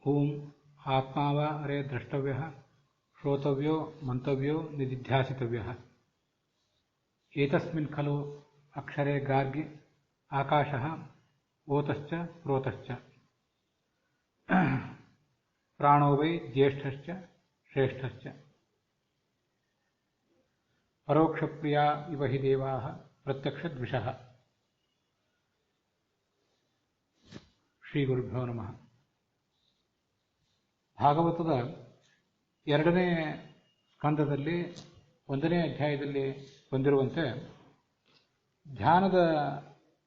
ಓಂ ಆತ್ಮ ವಾ ಅರೆ ದ್ರಷ್ಟವ್ಯ ಶ್ರೋತವ್ಯೋ ಮಂತವ್ಯೋ ನಿಧಿಧ್ಯಾಸಿತವ್ಯ ಏತಸ್ಮಿನ್ ಖಲು ಅಕ್ಷರೆ ಗಾರ್ಗಿ ಆಕಾಶಃ ಓತಶ್ಚ ಪ್ರೋತಶ್ಚ ಪ್ರಾಣೋ ವೈ ಜ್ಯೇಷ್ಠಶ್ಚ ಶ್ರೇಷ್ಠಶ್ಚ ಪರೋಕ್ಷಪ್ರಿಯಾ ಇವ ಹಿ ದೇವಾಃ ಪ್ರತ್ಯಕ್ಷದ್ವಿಷಃ. ಶ್ರೀ ಗುರುಭ್ಯೋ ನಮಃ. ಭಾಗವತದ 2ನೇ ಸ್ಕಂದದಲ್ಲಿ 1ನೇ ಅಧ್ಯಾಯದಲ್ಲಿ ಬಂದಿರುವಂತೆ ಧ್ಯಾನದ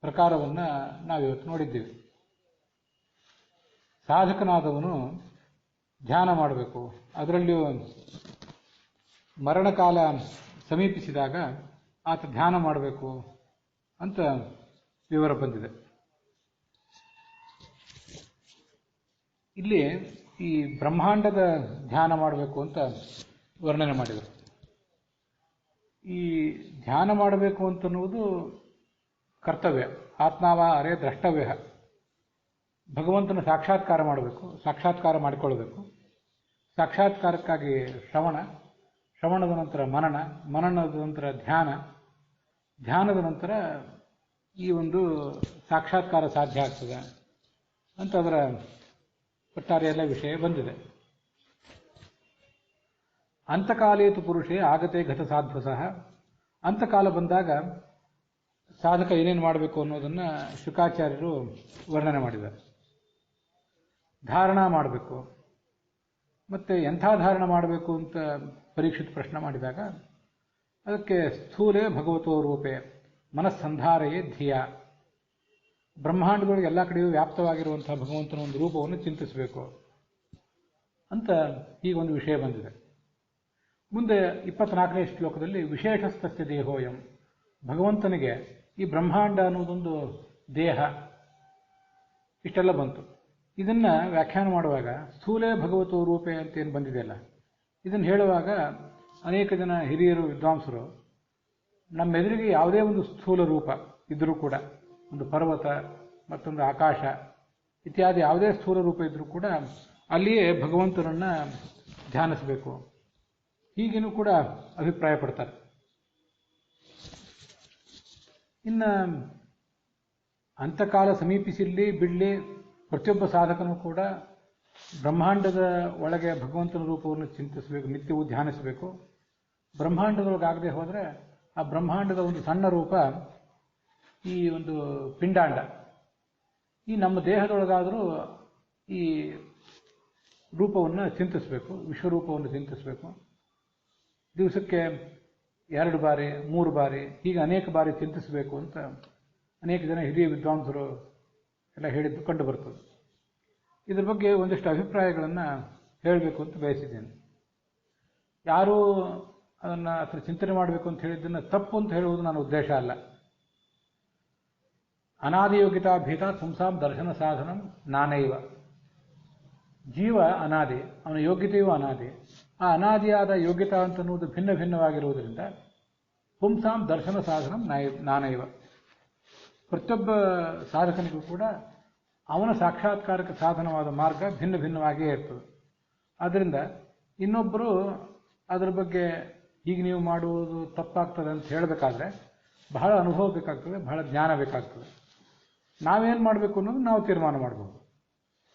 ಪ್ರಕಾರವನ್ನು ನಾವಿವತ್ತು ನೋಡಿದ್ದೀವಿ. ಸಾಧಕನಾದವನು ಧ್ಯಾನ ಮಾಡಬೇಕು, ಅದರಲ್ಲಿಯೂ ಮರಣಕಾಲ ಸಮೀಪಿಸಿದಾಗ ಆತ ಧ್ಯಾನ ಮಾಡಬೇಕು ಅಂತ ವಿವರ ಬಂದಿದೆ. ಇಲ್ಲಿ ಈ ಬ್ರಹ್ಮಾಂಡದ ಧ್ಯಾನ ಮಾಡಬೇಕು ಅಂತ ವರ್ಣನೆ ಮಾಡಿದರು. ಈ ಧ್ಯಾನ ಮಾಡಬೇಕು ಅಂತನ್ನುವುದು ಕರ್ತವ್ಯ. ಆತ್ಮಾವ ಅರೆ ದ್ರಷ್ಟವ್ಯ, ಭಗವಂತನ ಸಾಕ್ಷಾತ್ಕಾರ ಮಾಡಬೇಕು, ಸಾಕ್ಷಾತ್ಕಾರ ಮಾಡಿಕೊಳ್ಳಬೇಕು. ಸಾಕ್ಷಾತ್ಕಾರಕ್ಕಾಗಿ ಶ್ರವಣ, ಶ್ರವಣದ ನಂತರ ಮನನ, ಮನನದ ನಂತರ ಧ್ಯಾನ, ಧ್ಯಾನದ ನಂತರ ಈ ಒಂದು ಸಾಕ್ಷಾತ್ಕಾರ ಸಾಧ್ಯ ಆಗ್ತದೆ ಅಂತ ಅದರ ಒಟ್ಟಾರೆ ಎಲ್ಲ ವಿಷಯ ಬಂದಿದೆ. ಅಂತಕಾಲೇತು ಪುರುಷೇ ಆಗತೆ ಗತ ಸಾಧ್ವಸಃ. ಅಂತಕಾಲ ಬಂದಾಗ ಸಾಧಕ ಏನೇನು ಮಾಡಬೇಕು ಅನ್ನೋದನ್ನು ಶುಕಾಚಾರ್ಯರು ವರ್ಣನೆ ಮಾಡಿದ್ದಾರೆ. ಧಾರಣ ಮಾಡಬೇಕು, ಮತ್ತು ಎಂಥ ಧಾರಣ ಮಾಡಬೇಕು ಅಂತ ಪರೀಕ್ಷಿತ ಪ್ರಶ್ನೆ ಮಾಡಿದಾಗ ಅದಕ್ಕೆ ಸ್ಥೂಲೇ ಭಗವತೋ ರೂಪೇ ಮನಸ್ಸಂಧಾರೆಯೇ ಧಿಯ, ಬ್ರಹ್ಮಾಂಡಗಳಿಗೆ ಎಲ್ಲ ಕಡೆಯೂ ವ್ಯಾಪ್ತವಾಗಿರುವಂಥ ಭಗವಂತನ ಒಂದು ರೂಪವನ್ನು ಚಿಂತಿಸಬೇಕು ಅಂತ ಹೀಗೊಂದು ವಿಷಯ ಬಂದಿದೆ. ಮುಂದೆ 24ನೇ ಶ್ಲೋಕದಲ್ಲಿ ವಿಶೇಷಸ್ತಸ್ಯ ದೇಹೋಯಂ, ಭಗವಂತನಿಗೆ ಈ ಬ್ರಹ್ಮಾಂಡ ಅನ್ನೋದೊಂದು ದೇಹ, ಇಷ್ಟೆಲ್ಲ ಬಂತು. ಇದನ್ನು ವ್ಯಾಖ್ಯಾನ ಮಾಡುವಾಗ ಸ್ಥೂಲೇ ಭಗವತೋ ರೂಪೆ ಅಂತ ಏನು ಬಂದಿದೆಯಲ್ಲ, ಇದನ್ನು ಹೇಳುವಾಗ ಅನೇಕ ಜನ ಹಿರಿಯರು ವಿದ್ವಾಂಸರು ನಮ್ಮೆದುರಿಗೆ ಯಾವುದೇ ಒಂದು ಸ್ಥೂಲ ರೂಪ ಇದ್ದರೂ ಕೂಡ, ಒಂದು ಪರ್ವತ, ಮತ್ತೊಂದು ಆಕಾಶ ಇತ್ಯಾದಿ ಯಾವುದೇ ಸ್ಥೂಲ ರೂಪ ಇದ್ದರೂ ಕೂಡ ಅಲ್ಲಿಯೇ ಭಗವಂತನನ್ನು ಧ್ಯಾನಿಸಬೇಕು, ಹೀಗೇನೂ ಕೂಡ ಅಭಿಪ್ರಾಯ ಪಡ್ತಾರೆ. ಇನ್ನು ಅಂತಕಾಲ ಸಮೀಪಿಸಿಲ್ಲಿ ಬಿಡಲಿ, ಪ್ರತಿಯೊಬ್ಬ ಸಾಧಕನೂ ಕೂಡ ಬ್ರಹ್ಮಾಂಡದ ಒಳಗೆ ಭಗವಂತನ ರೂಪವನ್ನು ಚಿಂತಿಸಬೇಕು, ನಿತ್ಯವೂ ಧ್ಯಾನಿಸಬೇಕು. ಬ್ರಹ್ಮಾಂಡದೊಳಗಾಗದೆ ಹೋದರೆ ಆ ಬ್ರಹ್ಮಾಂಡದ ಒಂದು ಸಣ್ಣ ರೂಪ ಈ ಒಂದು ಪಿಂಡಾಂಡ, ಈ ನಮ್ಮ ದೇಹದೊಳಗಾದರೂ ಈ ರೂಪವನ್ನು ಚಿಂತಿಸಬೇಕು, ವಿಶ್ವರೂಪವನ್ನು ಚಿಂತಿಸಬೇಕು. ದಿವಸಕ್ಕೆ 2 ಬಾರಿ 3 ಬಾರಿ ಹೀಗೆ ಅನೇಕ ಬಾರಿ ಚಿಂತಿಸಬೇಕು ಅಂತ ಅನೇಕ ಜನ ಹಿರಿಯ ವಿದ್ವಾಂಸರು ಎಲ್ಲ ಹೇಳಿದ್ದು ಕಂಡು ಬರ್ತದೆ. ಇದ್ರ ಬಗ್ಗೆ ಒಂದಿಷ್ಟು ಅಭಿಪ್ರಾಯಗಳನ್ನು ಹೇಳಬೇಕು ಅಂತ ಬಯಸಿದ್ದೇನೆ. ಯಾರೂ ಅದನ್ನು ಅದ್ರ ಚಿಂತನೆ ಮಾಡಬೇಕು ಅಂತ ಹೇಳಿದ್ದನ್ನು ತಪ್ಪು ಅಂತ ಹೇಳುವುದು ನನ್ನ ಉದ್ದೇಶ ಅಲ್ಲ. ಅನಾದಿಯೋಗ್ಯತಾ ಭೇದ ಪುಂಸಾಂ ದರ್ಶನ ಸಾಧನಂ ನಾನೈವ. ಜೀವ ಅನಾದಿ, ಅವನ ಯೋಗ್ಯತೆಯೂ ಅನಾದಿ. ಆ ಅನಾದಿಯಾದ ಯೋಗ್ಯತಾ ಅಂತನ್ನುವುದು ಭಿನ್ನ ಭಿನ್ನವಾಗಿರುವುದರಿಂದ ಪುಂಸಾಂ ದರ್ಶನ ಸಾಧನಂ ನಾನೈವ. ಪ್ರತಿಯೊಬ್ಬ ಸಾಧಕನಿಗೂ ಕೂಡ ಅವನ ಸಾಕ್ಷಾತ್ಕಾರಕ್ಕೆ ಸಾಧನವಾದ ಮಾರ್ಗ ಭಿನ್ನ ಭಿನ್ನವಾಗಿಯೇ ಇರ್ತದೆ. ಆದ್ದರಿಂದ ಇನ್ನೊಬ್ಬರು ಅದರ ಬಗ್ಗೆ ಹೀಗೆ ನೀವು ಮಾಡುವುದು ತಪ್ಪಾಗ್ತದೆ ಅಂತ ಹೇಳಬೇಕಾದ್ರೆ ಬಹಳ ಅನುಭವ ಬೇಕಾಗ್ತದೆ, ಬಹಳ ಜ್ಞಾನ ಬೇಕಾಗ್ತದೆ. ನಾವೇನು ಮಾಡಬೇಕು ಅನ್ನೋದು ನಾವು ತೀರ್ಮಾನ ಮಾಡಬಹುದು.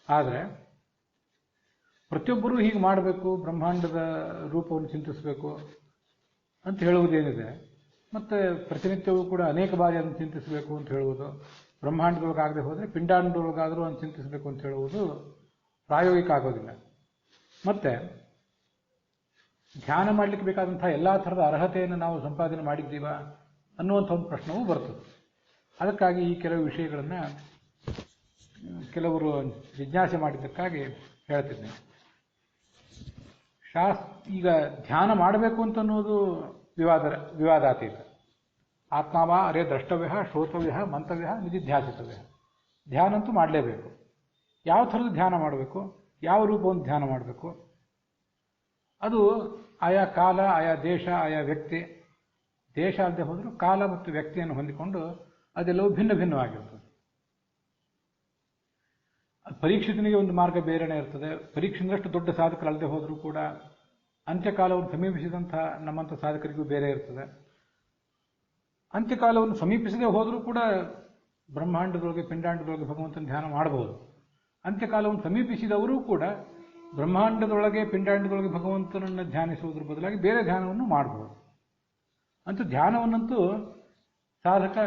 ಆದರೆ ಪ್ರತಿಯೊಬ್ಬರೂ ಹೀಗೆ ಮಾಡಬೇಕು, ಬ್ರಹ್ಮಾಂಡದ ರೂಪವನ್ನು ಚಿಂತಿಸಬೇಕು ಅಂತ ಹೇಳುವುದೇನಿದೆ, ಮತ್ತು ಪ್ರತಿನಿತ್ಯವೂ ಕೂಡ ಅನೇಕ ಬಾರಿ ಅದನ್ನು ಚಿಂತಿಸಬೇಕು ಅಂತ ಹೇಳುವುದು, ಬ್ರಹ್ಮಾಂಡದೊಳಗಾಗದೆ ಹೋದರೆ ಪಿಂಡಾಂಡದೊಳಗಾದರೂ ಅದನ್ನು ಚಿಂತಿಸಬೇಕು ಅಂತ ಹೇಳುವುದು ಪ್ರಾಯೋಗಿಕ ಆಗೋದಿಲ್ಲ. ಮತ್ತು ಧ್ಯಾನ ಮಾಡಲಿಕ್ಕೆ ಬೇಕಾದಂಥ ಎಲ್ಲ ಥರದ ಅರ್ಹತೆಯನ್ನು ನಾವು ಸಂಪಾದನೆ ಮಾಡಿದ್ದೀವಾ ಅನ್ನುವಂಥ ಒಂದು ಪ್ರಶ್ನವೂ ಬರ್ತದೆ. ಅದಕ್ಕಾಗಿ ಈ ಕೆಲವು ವಿಷಯಗಳನ್ನು ಕೆಲವರು ಜಿಜ್ಞಾಸೆ ಮಾಡಿದ್ದಕ್ಕಾಗಿ ಹೇಳ್ತಿದ್ದೇನೆ. ಈಗ ಧ್ಯಾನ ಮಾಡಬೇಕು ಅಂತನ್ನುವುದು ವಿವಾದಾತೀತ. ಆತ್ಮಾವ ಅರೆ ದ್ರಷ್ಟವ್ಯ ಶ್ರೋತವ್ಯ ಮಂತವ್ಯ ನಿಧಿಧ್ಯಾಸಿತವ್ಯ. ಧ್ಯಾನ ಅಂತೂ ಮಾಡಲೇಬೇಕು. ಯಾವ ಥರದ ಧ್ಯಾನ ಮಾಡಬೇಕು, ಯಾವ ರೂಪವನ್ನು ಧ್ಯಾನ ಮಾಡಬೇಕು, ಅದು ಆಯಾ ಕಾಲ, ಆಯಾ ದೇಶ, ಆಯಾ ವ್ಯಕ್ತಿ, ದೇಶ ಅಲ್ಲದೆ ಹೋದರೂ ಕಾಲ ಮತ್ತು ವ್ಯಕ್ತಿಯನ್ನು ಹೊಂದಿಕೊಂಡು ಅದೆಲ್ಲವೂ ಭಿನ್ನ ಭಿನ್ನವಾಗಿರ್ತದೆ. ಪರೀಕ್ಷಿತನಿಗೆ ಒಂದು ಮಾರ್ಗ ಬೇರೆನೇ ಇರ್ತದೆ. ಪರೀಕ್ಷಿತನಷ್ಟು ದೊಡ್ಡ ಸಾಧಕರಲ್ಲದೆ ಹೋದರೂ ಕೂಡ ಅಂತ್ಯಕಾಲವನ್ನು ಸಮೀಪಿಸಿದಂಥ ನಮ್ಮಂಥ ಸಾಧಕರಿಗೂ ಬೇರೆ ಇರ್ತದೆ. ಅಂತ್ಯಕಾಲವನ್ನು ಸಮೀಪಿಸದೆ ಹೋದರೂ ಕೂಡ ಬ್ರಹ್ಮಾಂಡದೊಳಗೆ ಪಿಂಡಾಂಡದೊಳಗೆ ಭಗವಂತನ ಧ್ಯಾನ ಮಾಡಬಹುದು. ಅಂತ್ಯಕಾಲವನ್ನು ಸಮೀಪಿಸಿದವರೂ ಕೂಡ ಬ್ರಹ್ಮಾಂಡದೊಳಗೆ ಪಿಂಡಾಂಡದೊಳಗೆ ಭಗವಂತನನ್ನು ಧ್ಯಾನಿಸುವುದರ ಬದಲಾಗಿ ಬೇರೆ ಧ್ಯಾನವನ್ನು ಮಾಡಬಹುದು. ಅಂತೂ ಧ್ಯಾನವನ್ನಂತೂ ಸಾಧಕ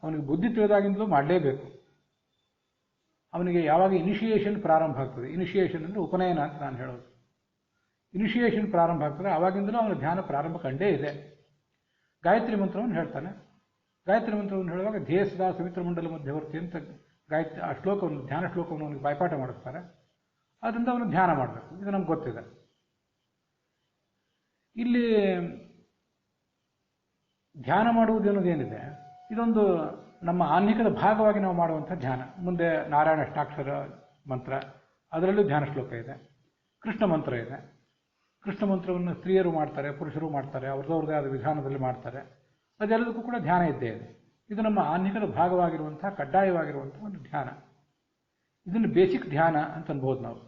ಅವನಿಗೆ ಬುದ್ಧಿ ತಿಳಿದಾಗಿಂದಲೂ ಮಾಡಲೇಬೇಕು. ಅವನಿಗೆ ಯಾವಾಗ ಇನಿಷಿಯೇಷನ್ ಪ್ರಾರಂಭ ಆಗ್ತದೆ, ಇನಿಷಿಯೇಷನ್ ಅಂದರೆ ಉಪನಯನ ಅಂತ ನಾನು ಹೇಳೋದು, ಇನಿಷಿಯೇಷನ್ ಪ್ರಾರಂಭ ಆಗ್ತದೆ, ಆವಾಗಿಂದಲೂ ಅವನ ಧ್ಯಾನ ಪ್ರಾರಂಭ ಕಂಡೇ ಇದೆ. ಗಾಯತ್ರಿ ಮಂತ್ರವನ್ನು ಹೇಳ್ತಾನೆ. ಗಾಯತ್ರಿ ಮಂತ್ರವನ್ನು ಹೇಳುವಾಗ ಧ್ಯೇಯ ಸದಾ ಸವಿತ್ರ ಮಂಡಲ ಮಧ್ಯವರ್ತಿ ಅಂತ ಗಾಯತ್ರಿ ಆ ಶ್ಲೋಕವನ್ನು, ಧ್ಯಾನ ಶ್ಲೋಕವನ್ನು ಅವನಿಗೆ ಬಾಯ್ಪಾಠ ಮಾಡಿಸ್ತಾರೆ. ಅದರಿಂದ ಅವನು ಧ್ಯಾನ ಮಾಡಬೇಕು. ಇದು ನಮ್ಗೆ ಗೊತ್ತಿದೆ. ಇಲ್ಲಿ ಧ್ಯಾನ ಮಾಡುವುದು ಅನ್ನೋದೇನಿದೆ, ಇದೊಂದು ನಮ್ಮ ಆನ್ಹಿಕದ ಭಾಗವಾಗಿ ನಾವು ಮಾಡುವಂಥ ಧ್ಯಾನ. ಮುಂದೆ ನಾರಾಯಣ ಅಷ್ಟಾಕ್ಷರ ಮಂತ್ರ, ಅದರಲ್ಲೂ ಧ್ಯಾನ ಶ್ಲೋಕ ಇದೆ. ಕೃಷ್ಣ ಮಂತ್ರ ಇದೆ. ಕೃಷ್ಣ ಮಂತ್ರವನ್ನು ಸ್ತ್ರೀಯರು ಮಾಡ್ತಾರೆ, ಪುರುಷರು ಮಾಡ್ತಾರೆ, ಅವ್ರದ್ದೇ ಆದ ವಿಧಾನದಲ್ಲಿ ಮಾಡ್ತಾರೆ. ಅದೆಲ್ಲದಕ್ಕೂ ಕೂಡ ಧ್ಯಾನ ಇದ್ದೇ ಇದೆ. ಇದು ನಮ್ಮ ಆನ್ಹಿಕದ ಭಾಗವಾಗಿರುವಂಥ ಕಡ್ಡಾಯವಾಗಿರುವಂಥ ಒಂದು ಧ್ಯಾನ. ಇದನ್ನು ಬೇಸಿಕ್ ಧ್ಯಾನ ಅಂತ ಅನ್ಬೋದು ನಾವು.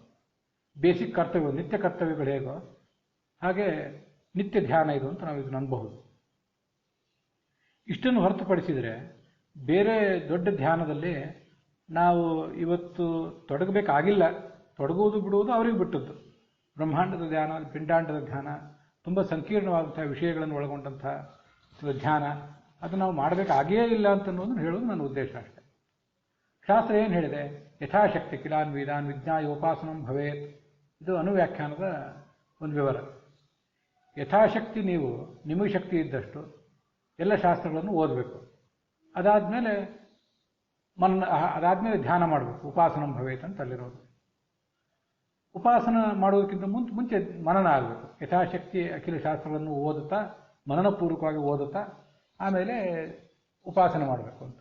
ಬೇಸಿಕ್ ಕರ್ತವ್ಯ, ನಿತ್ಯ ಕರ್ತವ್ಯಗಳು ಹೇಗೋ ಹಾಗೆ ನಿತ್ಯ ಧ್ಯಾನ ಇದು ಅಂತ ನಾವು ಇದನ್ನು ಅನ್ಬಹುದು. ಇಷ್ಟನ್ನು ಹೊರತುಪಡಿಸಿದರೆ ಬೇರೆ ದೊಡ್ಡ ಧ್ಯಾನದಲ್ಲಿ ನಾವು ಇವತ್ತು ತೊಡಗಬೇಕಾಗಿಲ್ಲ. ತೊಡಗುವುದು ಬಿಡುವುದು ಅವ್ರಿಗೆ ಬಿಟ್ಟದ್ದು. ಬ್ರಹ್ಮಾಂಡದ ಧ್ಯಾನ, ಪಿಂಡಾಂಡದ ಧ್ಯಾನ, ತುಂಬ ಸಂಕೀರ್ಣವಾದಂಥ ವಿಷಯಗಳನ್ನು ಒಳಗೊಂಡಂಥ ಧ್ಯಾನ, ಅದು ನಾವು ಮಾಡಬೇಕಾಗೇ ಇಲ್ಲ ಅಂತನ್ನೋದನ್ನು ಹೇಳೋದು ನನ್ನ ಉದ್ದೇಶ ಅಷ್ಟೆ. ಶಾಸ್ತ್ರ ಏನು ಹೇಳಿದೆ? ಯಥಾಶಕ್ತಿ ಕಿಲಾನ್ ವೇದಾನ್ ವಿಜ್ಞಾಯೋಪಾಸನಂ ಭವೇತ್. ಇದು ಅನುವ್ಯಾಖ್ಯಾನದ ಒಂದು ವಿವರ. ಯಥಾಶಕ್ತಿ ನೀವು ನಿಮಗೆ ಶಕ್ತಿ ಇದ್ದಷ್ಟು ಎಲ್ಲ ಶಾಸ್ತ್ರಗಳನ್ನು ಓದಬೇಕು. ಅದಾದಮೇಲೆ ಧ್ಯಾನ ಮಾಡಬೇಕು. ಉಪಾಸನಂ ಭವೇತ್ ಅಂತ ಅಲ್ಲಿರೋದು. ಉಪಾಸನ ಮಾಡೋದಕ್ಕಿಂತ ಮುಂಚೆ ಮನನ ಆಗಬೇಕು. ಯಥಾಶಕ್ತಿ ಅಖಿಲ ಶಾಸ್ತ್ರಗಳನ್ನು ಓದುತ್ತಾ, ಮನನಪೂರ್ವಕವಾಗಿ ಓದುತ್ತಾ ಆಮೇಲೆ ಉಪಾಸನೆ ಮಾಡಬೇಕು ಅಂತ.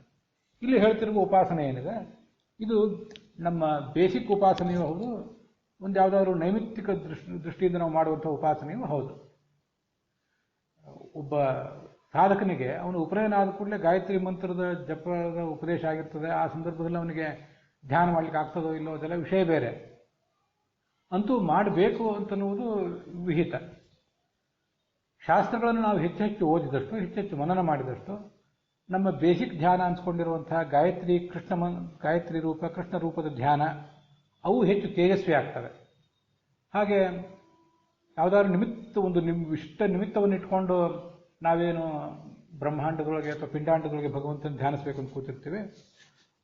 ಇಲ್ಲಿ ಹೇಳ್ತಿರುವ ಉಪಾಸನೆ ಏನಿದೆ, ಇದು ನಮ್ಮ ಬೇಸಿಕ್ ಉಪಾಸನೆಯೂ ಹೌದು, ಒಂದು ಯಾವುದಾದ್ರು ನೈಮಿತ್ತಿಕ ದೃಷ್ಟಿಯಿಂದ ನಾವು ಮಾಡುವಂಥ ಉಪಾಸನೆಯೂ ಹೌದು. ಒಬ್ಬ ಸಾಧಕನಿಗೆ ಅವನು ಉಪನಯನ ಆದ ಕೂಡಲೇ ಗಾಯತ್ರಿ ಮಂತ್ರದ ಜಪದ ಉಪದೇಶ ಆಗಿರ್ತದೆ. ಆ ಸಂದರ್ಭದಲ್ಲಿ ಅವನಿಗೆ ಧ್ಯಾನ ಮಾಡಲಿಕ್ಕೆ ಆಗ್ತದೋ ಇಲ್ಲೋ ಅದೆಲ್ಲ ವಿಷಯ ಬೇರೆ. ಅಂತೂ ಮಾಡಬೇಕು ಅಂತನ್ನುವುದು ವಿಹಿತ. ಶಾಸ್ತ್ರಗಳನ್ನು ನಾವು ಹೆಚ್ಚೆಚ್ಚು ಓದಿದಷ್ಟು, ಹೆಚ್ಚೆಚ್ಚು ಮನನ ಮಾಡಿದಷ್ಟು ನಮ್ಮ ಬೇಸಿಕ್ ಧ್ಯಾನ ಅನ್ಸ್ಕೊಂಡಿರುವಂತಹ ಗಾಯತ್ರಿ ರೂಪ, ಕೃಷ್ಣ ರೂಪದ ಧ್ಯಾನ ಅವು ಹೆಚ್ಚು ತೇಜಸ್ವಿ ಆಗ್ತವೆ. ಹಾಗೆ ಯಾವುದಾದ್ರು ಒಂದು ವಿಶಿಷ್ಟ ನಿಮಿತ್ತವನ್ನು ಇಟ್ಕೊಂಡು ನಾವೇನು ಬ್ರಹ್ಮಾಂಡದೊಳಗೆ ಅಥವಾ ಪಿಂಡಾಂಡದೊಳಗೆ ಭಗವಂತನ ಧ್ಯಾನಿಸಬೇಕು ಅಂತ ಕೂತಿರ್ತೀವಿ,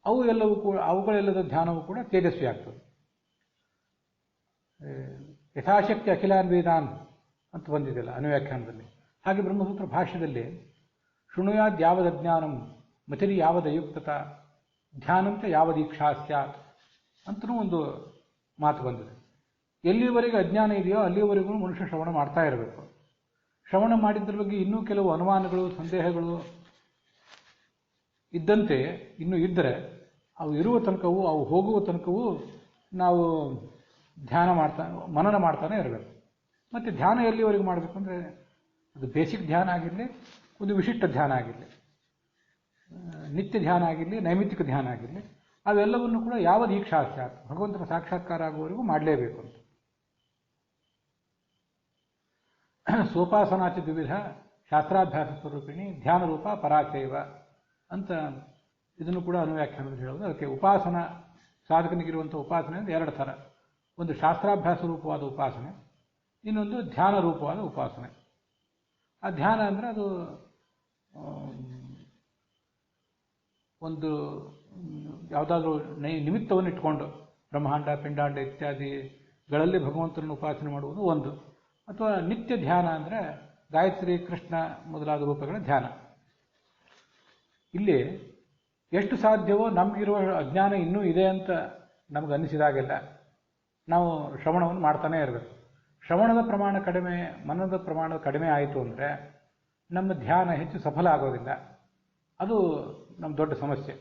ಅವುಗಳೆಲ್ಲದ ಧ್ಯಾನವೂ ಕೂಡ ತೇಜಸ್ವಿ ಆಗ್ತದೆ. ಯಥಾಶಕ್ತಿ ಅಖಿಲಾನ್ ವೇದಾನ್ ಅಂತ ಬಂದಿದೆಯಲ್ಲ ಅನುವ್ಯಾಖ್ಯಾನದಲ್ಲಿ. ಹಾಗೆ ಬ್ರಹ್ಮಸೂತ್ರ ಭಾಷ್ಯದಲ್ಲಿ ಶೃಣುಯಾದ್ ಯಾವದಜ್ಞಾನಂ ಮತಿರಿ ಯಾವದಯುಕ್ತತ ಧ್ಯಾನಂತ ಯಾವದೀಕ್ಷಾ ಸ್ಯಾತ್ ಅಂತಲೂ ಒಂದು ಮಾತು ಬಂದಿದೆ. ಎಲ್ಲಿವರೆಗೆ ಅಜ್ಞಾನ ಇದೆಯೋ ಅಲ್ಲಿಯವರೆಗೂ ಮನುಷ್ಯ ಶ್ರವಣ ಮಾಡ್ತಾ ಇರಬೇಕು. ಶ್ರವಣ ಮಾಡಿದ್ರ ಬಗ್ಗೆ ಇನ್ನೂ ಕೆಲವು ಅನುಮಾನಗಳು, ಸಂದೇಹಗಳು ಇದ್ದಂತೆ ಇನ್ನೂ ಇದ್ದರೆ ಅವು ಇರುವ ತನಕವೂ, ಅವು ಹೋಗುವ ತನಕವೂ ನಾವು ಮನನ ಮಾಡ್ತಾನೆ ಇರಬೇಕು. ಮತ್ತು ಧ್ಯಾನ ಎಲ್ಲಿವರೆಗೂ ಮಾಡಬೇಕು ಅಂದರೆ ಅದು ಬೇಸಿಕ್ ಧ್ಯಾನ ಆಗಿರಲಿ, ಒಂದು ವಿಶಿಷ್ಟ ಧ್ಯಾನ ಆಗಿರಲಿ, ನಿತ್ಯ ಧ್ಯಾನ ಆಗಿರಲಿ, ನೈಮಿತ್ತಿಕ ಧ್ಯಾನ ಆಗಿರಲಿ, ಅವೆಲ್ಲವನ್ನು ಕೂಡ ಯಾವ ದೀಕ್ಷಾ ಸ್ಯಾತ್ ಭಗವಂತನ ಸಾಕ್ಷಾತ್ಕಾರ ಆಗುವವರೆಗೂ ಮಾಡಲೇಬೇಕು ಅಂತ. ಸೋಪಾಸನಾಚ ದ್ವಿವಿಧ ಶಾಸ್ತ್ರಾಭ್ಯಾಸ ಸ್ವರೂಪಿಣಿ ಧ್ಯಾನ ರೂಪ ಪರಾಚೈವ ಅಂತ ಇದನ್ನು ಕೂಡ ಅನುವ್ಯಾಖ್ಯಾನದಲ್ಲಿ ಹೇಳೋದು. ಅದಕ್ಕೆ ಉಪಾಸನ, ಸಾಧಕನಿಗಿರುವಂಥ ಉಪಾಸನೆ ಅಂದರೆ ಎರಡು ಥರ. ಒಂದು ಶಾಸ್ತ್ರಾಭ್ಯಾಸ ರೂಪವಾದ ಉಪಾಸನೆ, ಇನ್ನೊಂದು ಧ್ಯಾನ ರೂಪವಾದ ಉಪಾಸನೆ. ಆ ಧ್ಯಾನ ಅಂದರೆ ಅದು ಒಂದು ಯಾವುದಾದ್ರೂ ನಿಮಿತ್ತವನ್ನು ಇಟ್ಕೊಂಡು ಬ್ರಹ್ಮಾಂಡ, ಪಿಂಡಾಂಡ ಇತ್ಯಾದಿಗಳಲ್ಲಿ ಭಗವಂತನನ್ನು ಉಪಾಸನೆ ಮಾಡುವುದು ಒಂದು. ಅಥವಾ ನಿತ್ಯ ಧ್ಯಾನ ಅಂದರೆ ಗಾಯತ್ರಿ, ಕೃಷ್ಣ ಮೊದಲಾದ ರೂಪಗಳ ಧ್ಯಾನ. ಇಲ್ಲಿ ಎಷ್ಟು ಸಾಧ್ಯವೋ ನಮಗಿರುವ ಅಜ್ಞಾನ ಇನ್ನೂ ಇದೆ ಅಂತ ನಮಗೆ ಅನ್ನಿಸಿದಾಗೆಲ್ಲ ನಾವು ಶ್ರವಣವನ್ನು ಮಾಡ್ತಾನೇ ಇರಬೇಕು. ಶ್ರವಣದ ಪ್ರಮಾಣ ಕಡಿಮೆ, ಮನದ ಪ್ರಮಾಣ ಕಡಿಮೆ ಆಯಿತು ಅಂದರೆ ನಮ್ಮ ಧ್ಯಾನ ಹೆಚ್ಚು ಸಫಲ ಆಗೋದಿಲ್ಲ. ಅದು ನಮ್ಮ ದೊಡ್ಡ ಸಮಸ್ಯೆ.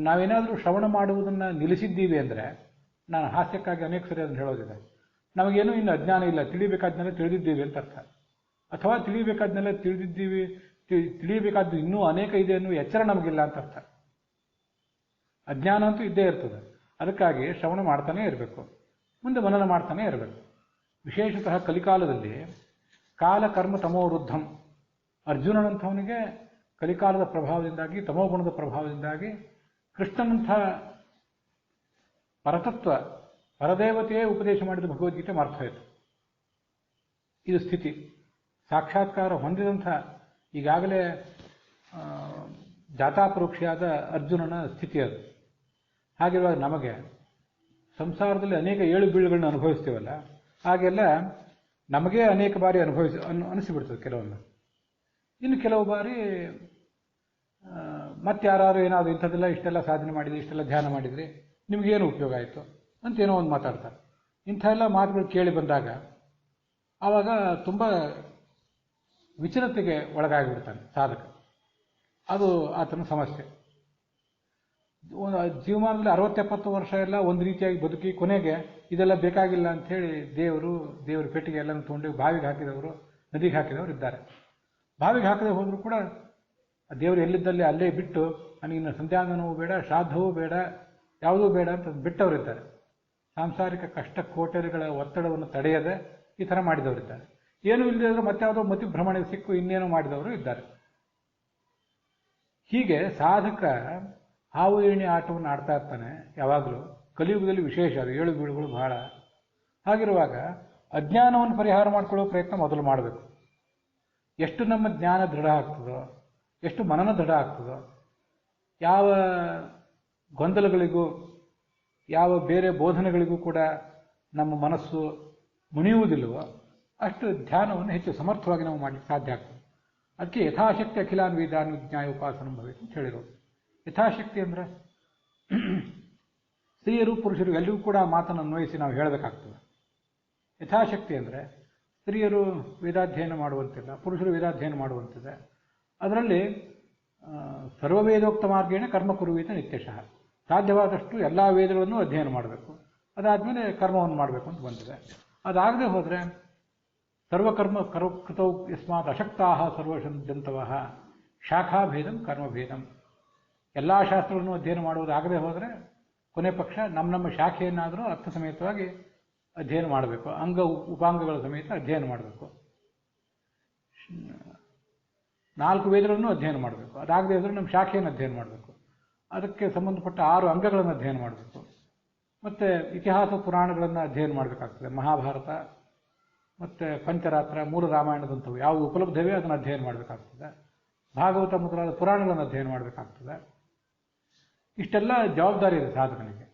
ನಾವೇನಾದರೂ ಶ್ರವಣ ಮಾಡುವುದನ್ನು ನಿಲ್ಲಿಸಿದ್ದೀವಿ ಅಂದರೆ, ನಾನು ಹಾಸ್ಯಕ್ಕಾಗಿ ಅನೇಕ ಸರಿ ಅದನ್ನು ಹೇಳೋದಿದೆ, ನಮಗೇನೂ ಇನ್ನು ಅಜ್ಞಾನ ಇಲ್ಲ, ತಿಳಿಬೇಕಾದ್ನೆಲ್ಲ ತಿಳಿದಿದ್ದೀವಿ ಅಂತ ಅರ್ಥ. ಅಥವಾ ತಿಳಿಬೇಕಾದ್ನೆಲ್ಲ ತಿಳಿದಿದ್ದೀವಿ, ತಿಳಿಯಬೇಕಾದ್ದು ಇನ್ನೂ ಅನೇಕ ಇದೆ ಅನ್ನೋ ಎಚ್ಚರ ನಮಗಿಲ್ಲ ಅಂತ ಅರ್ಥ. ಅಜ್ಞಾನ ಅಂತೂ ಇದ್ದೇ ಇರ್ತದೆ. ಅದಕ್ಕಾಗಿ ಶ್ರವಣ ಮಾಡ್ತಾನೇ ಇರಬೇಕು, ಮುಂದೆ ಮನನ ಮಾಡ್ತಾನೇ ಇರಬೇಕು. ವಿಶೇಷತಃ ಕಲಿಕಾಲದಲ್ಲಿ ಕಾಲ ಕರ್ಮ ತಮೋವೃದ್ಧಂ, ಅರ್ಜುನನಂಥವನಿಗೆ ಕಲಿಕಾಲದ ಪ್ರಭಾವದಿಂದಾಗಿ, ತಮೋಗುಣದ ಪ್ರಭಾವದಿಂದಾಗಿ ಕೃಷ್ಣನಂಥ ಪರತತ್ವ ಪರದೇವತೆಯೇ ಉಪದೇಶ ಮಾಡಿದ ಭಗವದ್ಗೀತೆ ಮರ್ಥ ಹೋಯಿತು. ಇದು ಸ್ಥಿತಿ. ಸಾಕ್ಷಾತ್ಕಾರ ಹೊಂದಿದಂಥ ಈಗಾಗಲೇ ಜಾತಾಪರೋಕ್ಷಿಯಾದ ಅರ್ಜುನನ ಸ್ಥಿತಿ ಅದು. ಹಾಗಿರುವಾಗ ನಮಗೆ ಸಂಸಾರದಲ್ಲಿ ಅನೇಕ ಏಳು ಬೀಳುಗಳನ್ನ ಅನುಭವಿಸ್ತೀವಲ್ಲ, ಹಾಗೆಲ್ಲ ನಮಗೇ ಅನೇಕ ಬಾರಿ ಅನಿಸಿಬಿಡ್ತದೆ ಕೆಲವೊಮ್ಮೆ. ಇನ್ನು ಕೆಲವು ಬಾರಿ ಮತ್ತಾರು ಏನಾದರೂ ಇಂಥದ್ದೆಲ್ಲ ಇಷ್ಟೆಲ್ಲ ಸಾಧನೆ ಮಾಡಿದ್ರಿ, ಇಷ್ಟೆಲ್ಲ ಧ್ಯಾನ ಮಾಡಿದ್ರಿ, ನಿಮಗೇನು ಉಪಯೋಗ ಆಯಿತು ಅಂತೇನೋ ಒಂದು ಮಾತಾಡ್ತಾರೆ. ಇಂಥ ಎಲ್ಲ ಮಾತುಗಳು ಕೇಳಿ ಬಂದಾಗ ಆವಾಗ ತುಂಬ ವಿಚಲತೆಗೆ ಒಳಗಾಗಿಬಿಡ್ತಾನೆ ಸಾಧಕ. ಅದು ಆತನ ಸಮಸ್ಯೆ. ಜೀವಮಾನದಲ್ಲಿ 60-70 ವರ್ಷ ಎಲ್ಲ ಒಂದು ರೀತಿಯಾಗಿ ಬದುಕಿ ಕೊನೆಗೆ ಇದೆಲ್ಲ ಬೇಕಾಗಿಲ್ಲ ಅಂಥೇಳಿ ದೇವರು ಪೆಟ್ಟಿಗೆ ಎಲ್ಲ ತೊಗೊಂಡು ಬಾವಿಗೆ ಹಾಕಿದವರು, ನದಿಗೆ ಹಾಕಿದವರು ಇದ್ದಾರೆ. ಬಾವಿಗೆ ಹಾಕದೆ ಹೋದರೂ ಕೂಡ ದೇವರು ಎಲ್ಲಿದ್ದಲ್ಲಿ ಅಲ್ಲೇ ಬಿಟ್ಟು ನನಗಿನ್ನು ಸಂಧ್ಯಾವಂದನವೂ ಬೇಡ, ಶ್ರಾದ್ದವೂ ಬೇಡ, ಯಾವುದೂ ಬೇಡ ಅಂತ ಬಿಟ್ಟವರಿದ್ದಾರೆ. ಸಾಂಸಾರಿಕ ಕಷ್ಟ ಕೋಟೆಗಳ ಒತ್ತಡವನ್ನು ತಡೆಯದೆ ಈ ಥರ ಮಾಡಿದವರಿದ್ದಾರೆ. ಏನೂ ಇಲ್ಲದೆ ಮತ್ತಾವುದೋ ಮತಿ ಭ್ರಮಣೆಗೆ ಸಿಕ್ಕು ಇನ್ನೇನೋ ಮಾಡಿದವರು ಇದ್ದಾರೆ. ಹೀಗೆ ಸಾಧಕ ಹಾವು ಏಣಿ ಆಟವನ್ನು ಆಡ್ತಾ ಇರ್ತಾನೆ ಯಾವಾಗಲೂ. ಕಲಿಯುಗದಲ್ಲಿ ವಿಶೇಷ ಅದು, ಏಳು ಬೀಳುಗಳು ಬಹಳ. ಹಾಗಿರುವಾಗ ಅಜ್ಞಾನವನ್ನು ಪರಿಹಾರ ಮಾಡಿಕೊಳ್ಳೋ ಪ್ರಯತ್ನ ಮೊದಲು ಮಾಡಬೇಕು. ಎಷ್ಟು ನಮ್ಮ ಜ್ಞಾನ ದೃಢ ಆಗ್ತದೋ, ಎಷ್ಟು ಮನನ ದೃಢ ಆಗ್ತದೋ, ಯಾವ ಗೊಂದಲಗಳಿಗೂ ಯಾವ ಬೇರೆ ಬೋಧನೆಗಳಿಗೂ ಕೂಡ ನಮ್ಮ ಮನಸ್ಸು ಮುಣಿಯುವುದಿಲ್ಲವೋ ಅಷ್ಟು ಧ್ಯಾನವನ್ನು ಹೆಚ್ಚು ಸಮರ್ಥವಾಗಿ ನಾವು ಮಾಡಲಿಕ್ಕೆ ಸಾಧ್ಯ ಆಗ್ತದೆ. ಅದಕ್ಕೆ ಯಥಾಶಕ್ತಿ ಅಖಿಲಾನ್ ವೇದಾನ್ ವಿಜ್ಞಾಯ ಉಪಾಸನ ಭವೇತ್ ಅಂತ ಹೇಳಿರೋದು. ಯಥಾಶಕ್ತಿ ಅಂದರೆ ಸ್ತ್ರೀಯರು ಪುರುಷರು ಎಲ್ಲರಿಗೂ ಕೂಡ ಆ ಮಾತನ್ನು ಅನ್ವಯಿಸಿ ನಾವು ಹೇಳಬೇಕಾಗ್ತದೆ. ಯಥಾಶಕ್ತಿ ಅಂದರೆ ಸ್ತ್ರೀಯರು ವೇದಾಧ್ಯಯನ ಮಾಡುವಂತಿಲ್ಲ, ಪುರುಷರು ವೇದಾಧ್ಯಯನ ಮಾಡುವಂತಿದೆ. ಅದರಲ್ಲಿ ಸರ್ವವೇದೋಕ್ತ ಮಾರ್ಗೇಣ ಕರ್ಮ ಕುರುವೀತ ನಿತ್ಯಶಃ. ಸಾಧ್ಯವಾದಷ್ಟು ಎಲ್ಲ ವೇದಗಳನ್ನು ಅಧ್ಯಯನ ಮಾಡಬೇಕು, ಅದಾದಮೇಲೆ ಕರ್ಮವನ್ನು ಮಾಡಬೇಕು ಅಂತ ಬಂದಿದೆ. ಅದಾಗದೆ ಹೋದರೆ ಸರ್ವಕರ್ಮ ಕೃತೌ ಯಸ್ಮಾತ್ ಅಶಕ್ತಾ ಸರ್ವಶಂತವಃ ಶಾಖಾಭೇದಂ ಕರ್ಮಭೇದಂ. ಎಲ್ಲ ಶಾಸ್ತ್ರಗಳನ್ನು ಅಧ್ಯಯನ ಮಾಡುವುದಾಗದೆ ಹೋದರೆ ಕೊನೆ ಪಕ್ಷ ನಮ್ಮ ಶಾಖೆಯನ್ನಾದರೂ ಅರ್ಥ ಸಮೇತವಾಗಿ ಅಧ್ಯಯನ ಮಾಡಬೇಕು, ಉಪಾಂಗಗಳ ಸಮೇತ ಅಧ್ಯಯನ ಮಾಡಬೇಕು. 4 ವೇದಗಳನ್ನು ಅಧ್ಯಯನ ಮಾಡಬೇಕು. ಅದಾಗದೆ ಹೋದರೆ ನಮ್ಮ ಶಾಖೆಯನ್ನು ಅಧ್ಯಯನ ಮಾಡಬೇಕು. ಅದಕ್ಕೆ ಸಂಬಂಧಪಟ್ಟ 6 ಅಂಗಗಳನ್ನು ಅಧ್ಯಯನ ಮಾಡಬೇಕು. ಮತ್ತು ಇತಿಹಾಸ ಪುರಾಣಗಳನ್ನು ಅಧ್ಯಯನ ಮಾಡಬೇಕಾಗ್ತದೆ. ಮಹಾಭಾರತ ಮತ್ತು ಪಂಚರಾತ್ರ, ಮೂಲ ರಾಮಾಯಣದಂಥವು ಯಾವುದು ಉಪಲಬ್ಧವೇ ಅದನ್ನು ಅಧ್ಯಯನ ಮಾಡಬೇಕಾಗ್ತದೆ. ಭಾಗವತ ಮೊದಲಾದ ಪುರಾಣಗಳನ್ನು ಅಧ್ಯಯನ ಮಾಡಬೇಕಾಗ್ತದೆ. ಇಷ್ಟೆಲ್ಲ ಜವಾಬ್ದಾರಿ ಇದೆ ಸಾಧಕನಿಗೆ.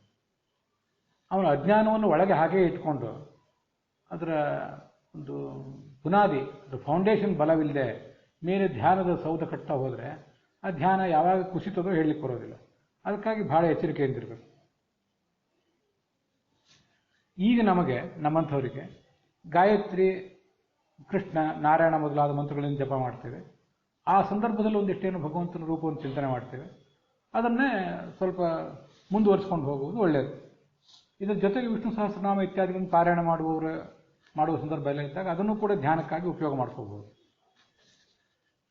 ಅವನ ಅಜ್ಞಾನವನ್ನು ಒಳಗೆ ಹಾಗೇ ಇಟ್ಕೊಂಡು ಅದರ ಒಂದು ಬುನಾದಿ, ಅದು ಫೌಂಡೇಶನ್ ಬಲವಿಲ್ಲದೆ ಮೇಲೆ ಧ್ಯಾನದ ಸೌಧ ಕಟ್ತಾ ಹೋದರೆ ಆ ಧ್ಯಾನ ಯಾವಾಗ ಕುಸಿತದೋ ಹೇಳಲಿಕ್ಕೆ ಬರೋದಿಲ್ಲ. ಅದಕ್ಕಾಗಿ ಬಹಳ ಎಚ್ಚರಿಕೆಯಿಂದಿರಬೇಕು. ಈಗ ನಮಗೆ ನಮ್ಮಂಥವರಿಗೆ ಗಾಯತ್ರಿ, ಕೃಷ್ಣ, ನಾರಾಯಣ ಮೊದಲಾದ ಮಂತ್ರಗಳನ್ನು ಜಪ ಮಾಡ್ತೇವೆ. ಆ ಸಂದರ್ಭದಲ್ಲಿ ಒಂದಿಷ್ಟೇನು ಭಗವಂತನ ರೂಪವನ್ನು ಚಿಂತನೆ ಮಾಡ್ತೇವೆ. ಅದನ್ನೇ ಸ್ವಲ್ಪ ಮುಂದುವರಿಸ್ಕೊಂಡು ಹೋಗುವುದು ಒಳ್ಳೆಯದು. ಇದರ ಜೊತೆಗೆ ವಿಷ್ಣು ಸಹಸ್ರನಾಮ ಇತ್ಯಾದಿಗಳನ್ನು ಪಾರಾಯಣ ಮಾಡುವ ಸಂದರ್ಭ ಎಲ್ಲ ಇದ್ದಾಗ ಅದನ್ನು ಕೂಡ ಧ್ಯಾನಕ್ಕಾಗಿ ಉಪಯೋಗ ಮಾಡ್ಕೋಬಹುದು.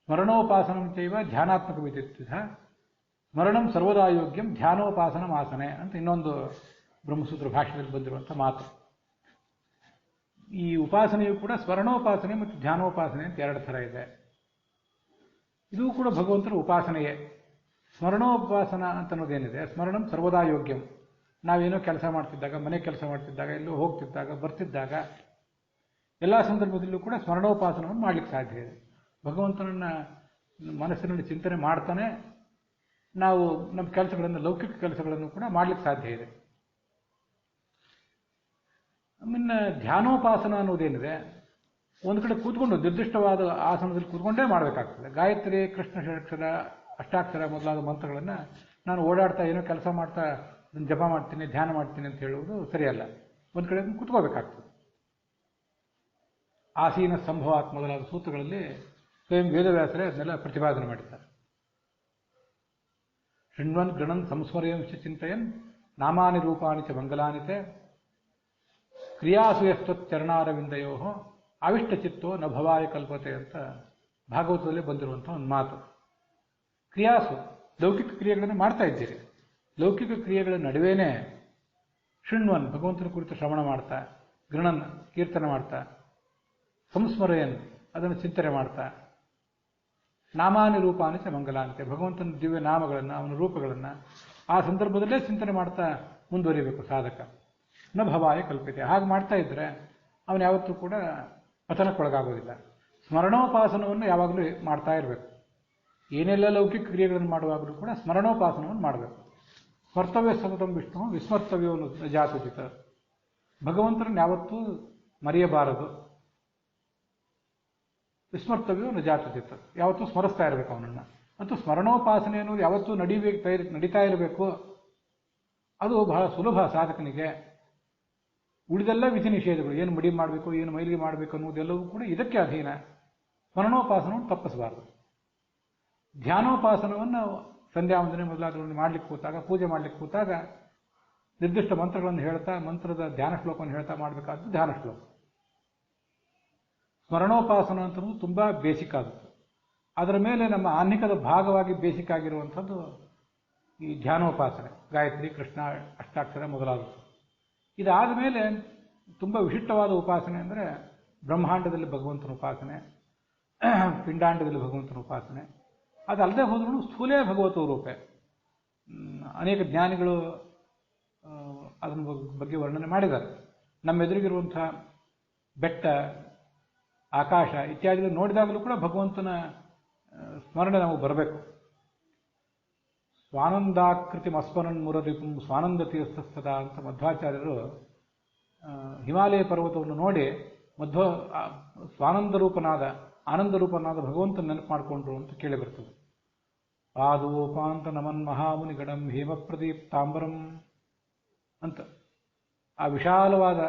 ಸ್ಮರಣೋಪಾಸನಂ ಚೈವ ಧ್ಯಾನಾತ್ಮಕ ವಿದ್ಯುತ್ವಿಧ ಸ್ಮರಣಂ ಸರ್ವದಾ ಯೋಗ್ಯಂ ಧ್ಯಾನೋಪಾಸನಂ ಆಸನೆ ಅಂತ ಇನ್ನೊಂದು ಬ್ರಹ್ಮಸೂತ್ರ ಭಾಷೆಯಲ್ಲಿ ಬಂದಿರುವಂಥ ಮಾತು. ಈ ಉಪಾಸನೆಯು ಕೂಡ ಸ್ಮರಣೋಪಾಸನೆ ಮತ್ತು ಧ್ಯಾನೋಪಾಸನೆ ಅಂತ 2 ಥರ ಇದೆ. ಇದು ಕೂಡ ಭಗವಂತನ ಉಪಾಸನೆಯೇ. ಸ್ಮರಣೋಪಾಸನ ಅಂತ ಅನ್ನೋದೇನಿದೆ, ಸ್ಮರಣಂ ಸರ್ವದಾ ಯೋಗ್ಯಂ. ನಾವೇನೋ ಕೆಲಸ ಮಾಡ್ತಿದ್ದಾಗ, ಮನೆ ಕೆಲಸ ಮಾಡ್ತಿದ್ದಾಗ, ಎಲ್ಲೋ ಹೋಗ್ತಿದ್ದಾಗ, ಬರ್ತಿದ್ದಾಗ ಎಲ್ಲ ಸಂದರ್ಭದಲ್ಲೂ ಕೂಡ ಸ್ಮರಣೋಪಾಸನವನ್ನು ಮಾಡಲಿಕ್ಕೆ ಸಾಧ್ಯ ಇದೆ. ಭಗವಂತನನ್ನ ಮನಸ್ಸಿನಲ್ಲಿ ಚಿಂತನೆ ಮಾಡ್ತಾನೆ ನಾವು ನಮ್ಮ ಕೆಲಸಗಳನ್ನು, ಲೌಕಿಕ ಕೆಲಸಗಳನ್ನು ಕೂಡ ಮಾಡಲಿಕ್ಕೆ ಸಾಧ್ಯ ಇದೆ. ಆಮೇಲೆ ಧ್ಯಾನೋಪಾಸನ ಅನ್ನೋದೇನಿದೆ, ಒಂದು ಕಡೆ ಕೂತ್ಕೊಂಡು ನಿರ್ದಿಷ್ಟವಾದ ಆಸನದಲ್ಲಿ ಕೂತ್ಕೊಂಡೇ ಮಾಡಬೇಕಾಗ್ತದೆ. ಗಾಯತ್ರಿ, ಕೃಷ್ಣ ಷಡಕ್ಷರ, ಅಷ್ಟಾಕ್ಷರ ಮೊದಲಾದ ಮಂತ್ರಗಳನ್ನು ನಾನು ಓಡಾಡ್ತಾ ಏನೋ ಕೆಲಸ ಮಾಡ್ತಾ ಜಪ ಮಾಡ್ತೀನಿ, ಧ್ಯಾನ ಮಾಡ್ತೀನಿ ಅಂತ ಹೇಳುವುದು ಸರಿಯಲ್ಲ. ಒಂದು ಕಡೆ ಕೂತ್ಕೋಬೇಕಾಗ್ತದೆ. ಆಸೀನ ಸಂಭವಾತ್ ಮೊದಲಾದ ಸೂತ್ರಗಳಲ್ಲಿ ಸ್ವಯಂ ವೇದವ್ಯಾಸರೇ ಅದನ್ನೆಲ್ಲ ಪ್ರತಿಪಾದನೆ ಮಾಡಿದ್ದಾರೆ. ಶೃಣ್ವನ್ ಗಣನ್ ಸಂಸ್ಮರೆಯಂಶ ಚಿಂತೆಯನ್ ನಾಮಾನಿ ರೂಪಾಣಿ ಚ ಮಂಗಲಾನಿತೆ ಕ್ರಿಯಾಸು ಯಸ್ತಚ್ಚರಣಾರವಿಂದಯೋ ಆವಿಷ್ಟಚಿತ್ತೋ ನ ಭವಾಯ ಕಲ್ಪತೆ ಅಂತ ಭಾಗವತದಲ್ಲಿ ಬಂದಿರುವಂಥ ಒಂದು ಮಾತು. ಕ್ರಿಯಾಸು, ಲೌಕಿಕ ಕ್ರಿಯೆಗಳನ್ನು ಮಾಡ್ತಾ ಇದ್ದೀರಿ, ಲೌಕಿಕ ಕ್ರಿಯೆಗಳ ನಡುವೆನೇ ಶೃಣ್ವನ್ ಭಗವಂತನ ಕುರಿತು ಶ್ರವಣ ಮಾಡ್ತಾ, ಗೃಣನ್ ಕೀರ್ತನೆ ಮಾಡ್ತಾ, ಸಂಸ್ಮರೆಯನ್ ಅದನ್ನು ಚಿಂತನೆ ಮಾಡ್ತಾ, ನಾಮಾನಿ ರೂಪಾನಿ ಚ ಮಂಗಲಾಂತೆ ಭಗವಂತನ ದಿವ್ಯ ನಾಮಗಳನ್ನು ಅವನ ರೂಪಗಳನ್ನು ಆ ಸಂದರ್ಭದಲ್ಲೇ ಚಿಂತನೆ ಮಾಡ್ತಾ ಮುಂದುವರಿಬೇಕು ಸಾಧಕ. ನ ಭವಾಯ ಕಲ್ಪಿತೆ. ಹಾಗೆ ಮಾಡ್ತಾ ಇದ್ರೆ ಅವನು ಯಾವತ್ತೂ ಕೂಡ ಪತನಕ್ಕೊಳಗಾಗೋದಿಲ್ಲ. ಸ್ಮರಣೋಪಾಸನವನ್ನು ಯಾವಾಗಲೂ ಮಾಡ್ತಾ ಇರಬೇಕು. ಏನೆಲ್ಲ ಲೌಕಿಕ ಕ್ರಿಯೆಗಳನ್ನು ಮಾಡುವಾಗಲೂ ಕೂಡ ಸ್ಮರಣೋಪಾಸನವನ್ನು ಮಾಡಬೇಕು. ಸ್ಮರ್ತವ್ಯ ಸತತಂ ವಿಷ್ಣು ವಿಸ್ಮರ್ತವ್ಯೋ ಜಾತುಚಿತ. ಭಗವಂತನನ್ನು ಯಾವತ್ತೂ ಮರೆಯಬಾರದು. ವಿಸ್ಮರ್ತವ್ಯೋ ನಜಾತುಚಿತ. ಯಾವತ್ತೂ ಸ್ಮರಿಸ್ತಾ ಇರಬೇಕು ಅವನನ್ನು. ಮತ್ತು ಸ್ಮರಣೋಪಾಸನೆ ಅನ್ನೋದು ಯಾವತ್ತೂ ನಡೀತಾ ಇರಬೇಕು. ಅದು ಬಹಳ ಸುಲಭ ಸಾಧಕನಿಗೆ. ಉಳಿದೆಲ್ಲ ವಿಧಿ ನಿಷೇಧಗಳು, ಏನು ಮಡಿ ಮಾಡಬೇಕು, ಏನು ಮೈಲಿಗೆ ಮಾಡಬೇಕು ಅನ್ನೋದೆಲ್ಲವೂ ಕೂಡ ಇದಕ್ಕೆ ಅಧೀನ. ಸ್ಮರಣೋಪಾಸನವನ್ನು ತಪ್ಪಿಸಬಾರದು. ಧ್ಯಾನೋಪಾಸನವನ್ನು ಸಂಧ್ಯಾ ವಂದನೆ ಮೊದಲಾದಗಳನ್ನು ಮಾಡಲಿಕ್ಕೆ ಕೂತಾಗ, ಪೂಜೆ ಮಾಡಲಿಕ್ಕೆ ಕೂತಾಗ ನಿರ್ದಿಷ್ಟ ಮಂತ್ರಗಳನ್ನು ಹೇಳ್ತಾ, ಮಂತ್ರದ ಧ್ಯಾನ ಶ್ಲೋಕವನ್ನು ಹೇಳ್ತಾ ಮಾಡಬೇಕಾದ್ದು ಧ್ಯಾನ ಶ್ಲೋಕ. ಸ್ಮರಣೋಪಾಸನ ಅಂತಂದು ತುಂಬ ಬೇಸಿಕ್ ಆಗುತ್ತೆ. ಅದರ ಮೇಲೆ ನಮ್ಮ ಆನ್ನಿಕದ ಭಾಗವಾಗಿ ಬೇಸಿಕ್ ಆಗಿರುವಂಥದ್ದು ಈ ಧ್ಯಾನೋಪಾಸನೆ, ಗಾಯತ್ರಿ, ಕೃಷ್ಣ ಅಷ್ಟಾಕ್ಷರ ಮೊದಲಾದವು. ಇದಾದ ಮೇಲೆ ತುಂಬ ವಿಶಿಷ್ಟವಾದ ಉಪಾಸನೆ ಅಂದರೆ ಬ್ರಹ್ಮಾಂಡದಲ್ಲಿ ಭಗವಂತನ ಉಪಾಸನೆ, ಪಿಂಡಾಂಡದಲ್ಲಿ ಭಗವಂತನ ಉಪಾಸನೆ. ಅದಲ್ಲದೆ ಹೋದ್ರೂ ಸ್ಥೂಲೇ ಭಗವತ ರೂಪೆ. ಅನೇಕ ಜ್ಞಾನಿಗಳು ಅದರ ಬಗ್ಗೆ ವರ್ಣನೆ ಮಾಡಿದ್ದಾರೆ. ನಮ್ಮೆದುರಿಗಿರುವಂಥ ಬೆಟ್ಟ, ಆಕಾಶ ಇತ್ಯಾದಿಗಳು ನೋಡಿದಾಗಲೂ ಕೂಡ ಭಗವಂತನ ಸ್ಮರಣೆ ನಮಗೆ ಬರಬೇಕು. ಸ್ವಾನಂದಾಕೃತಿ ಮಸ್ಮರನ್ ಮುರರಿಪುಂ ಸ್ವಾನಂದ ತೀರ್ಥಸ್ಥದ ಅಂತ ಮಧ್ವಾಚಾರ್ಯರು ಹಿಮಾಲಯ ಪರ್ವತವನ್ನು ನೋಡಿ ಸ್ವಾನಂದ ರೂಪನಾದ, ಆನಂದ ರೂಪನಾದ ಭಗವಂತನ ನೆನಪು ಮಾಡಿಕೊಂಡ್ರು ಅಂತ ಕೇಳಿ ಬರ್ತದೆ. ಪಾದೋಪಾಂತ ನಮನ್ ಮಹಾಮುನಿ ಗಡಂ ಹೇಮ ಪ್ರದೀಪ್ತಾಂಬರಂ ಅಂತ ಆ ವಿಶಾಲವಾದ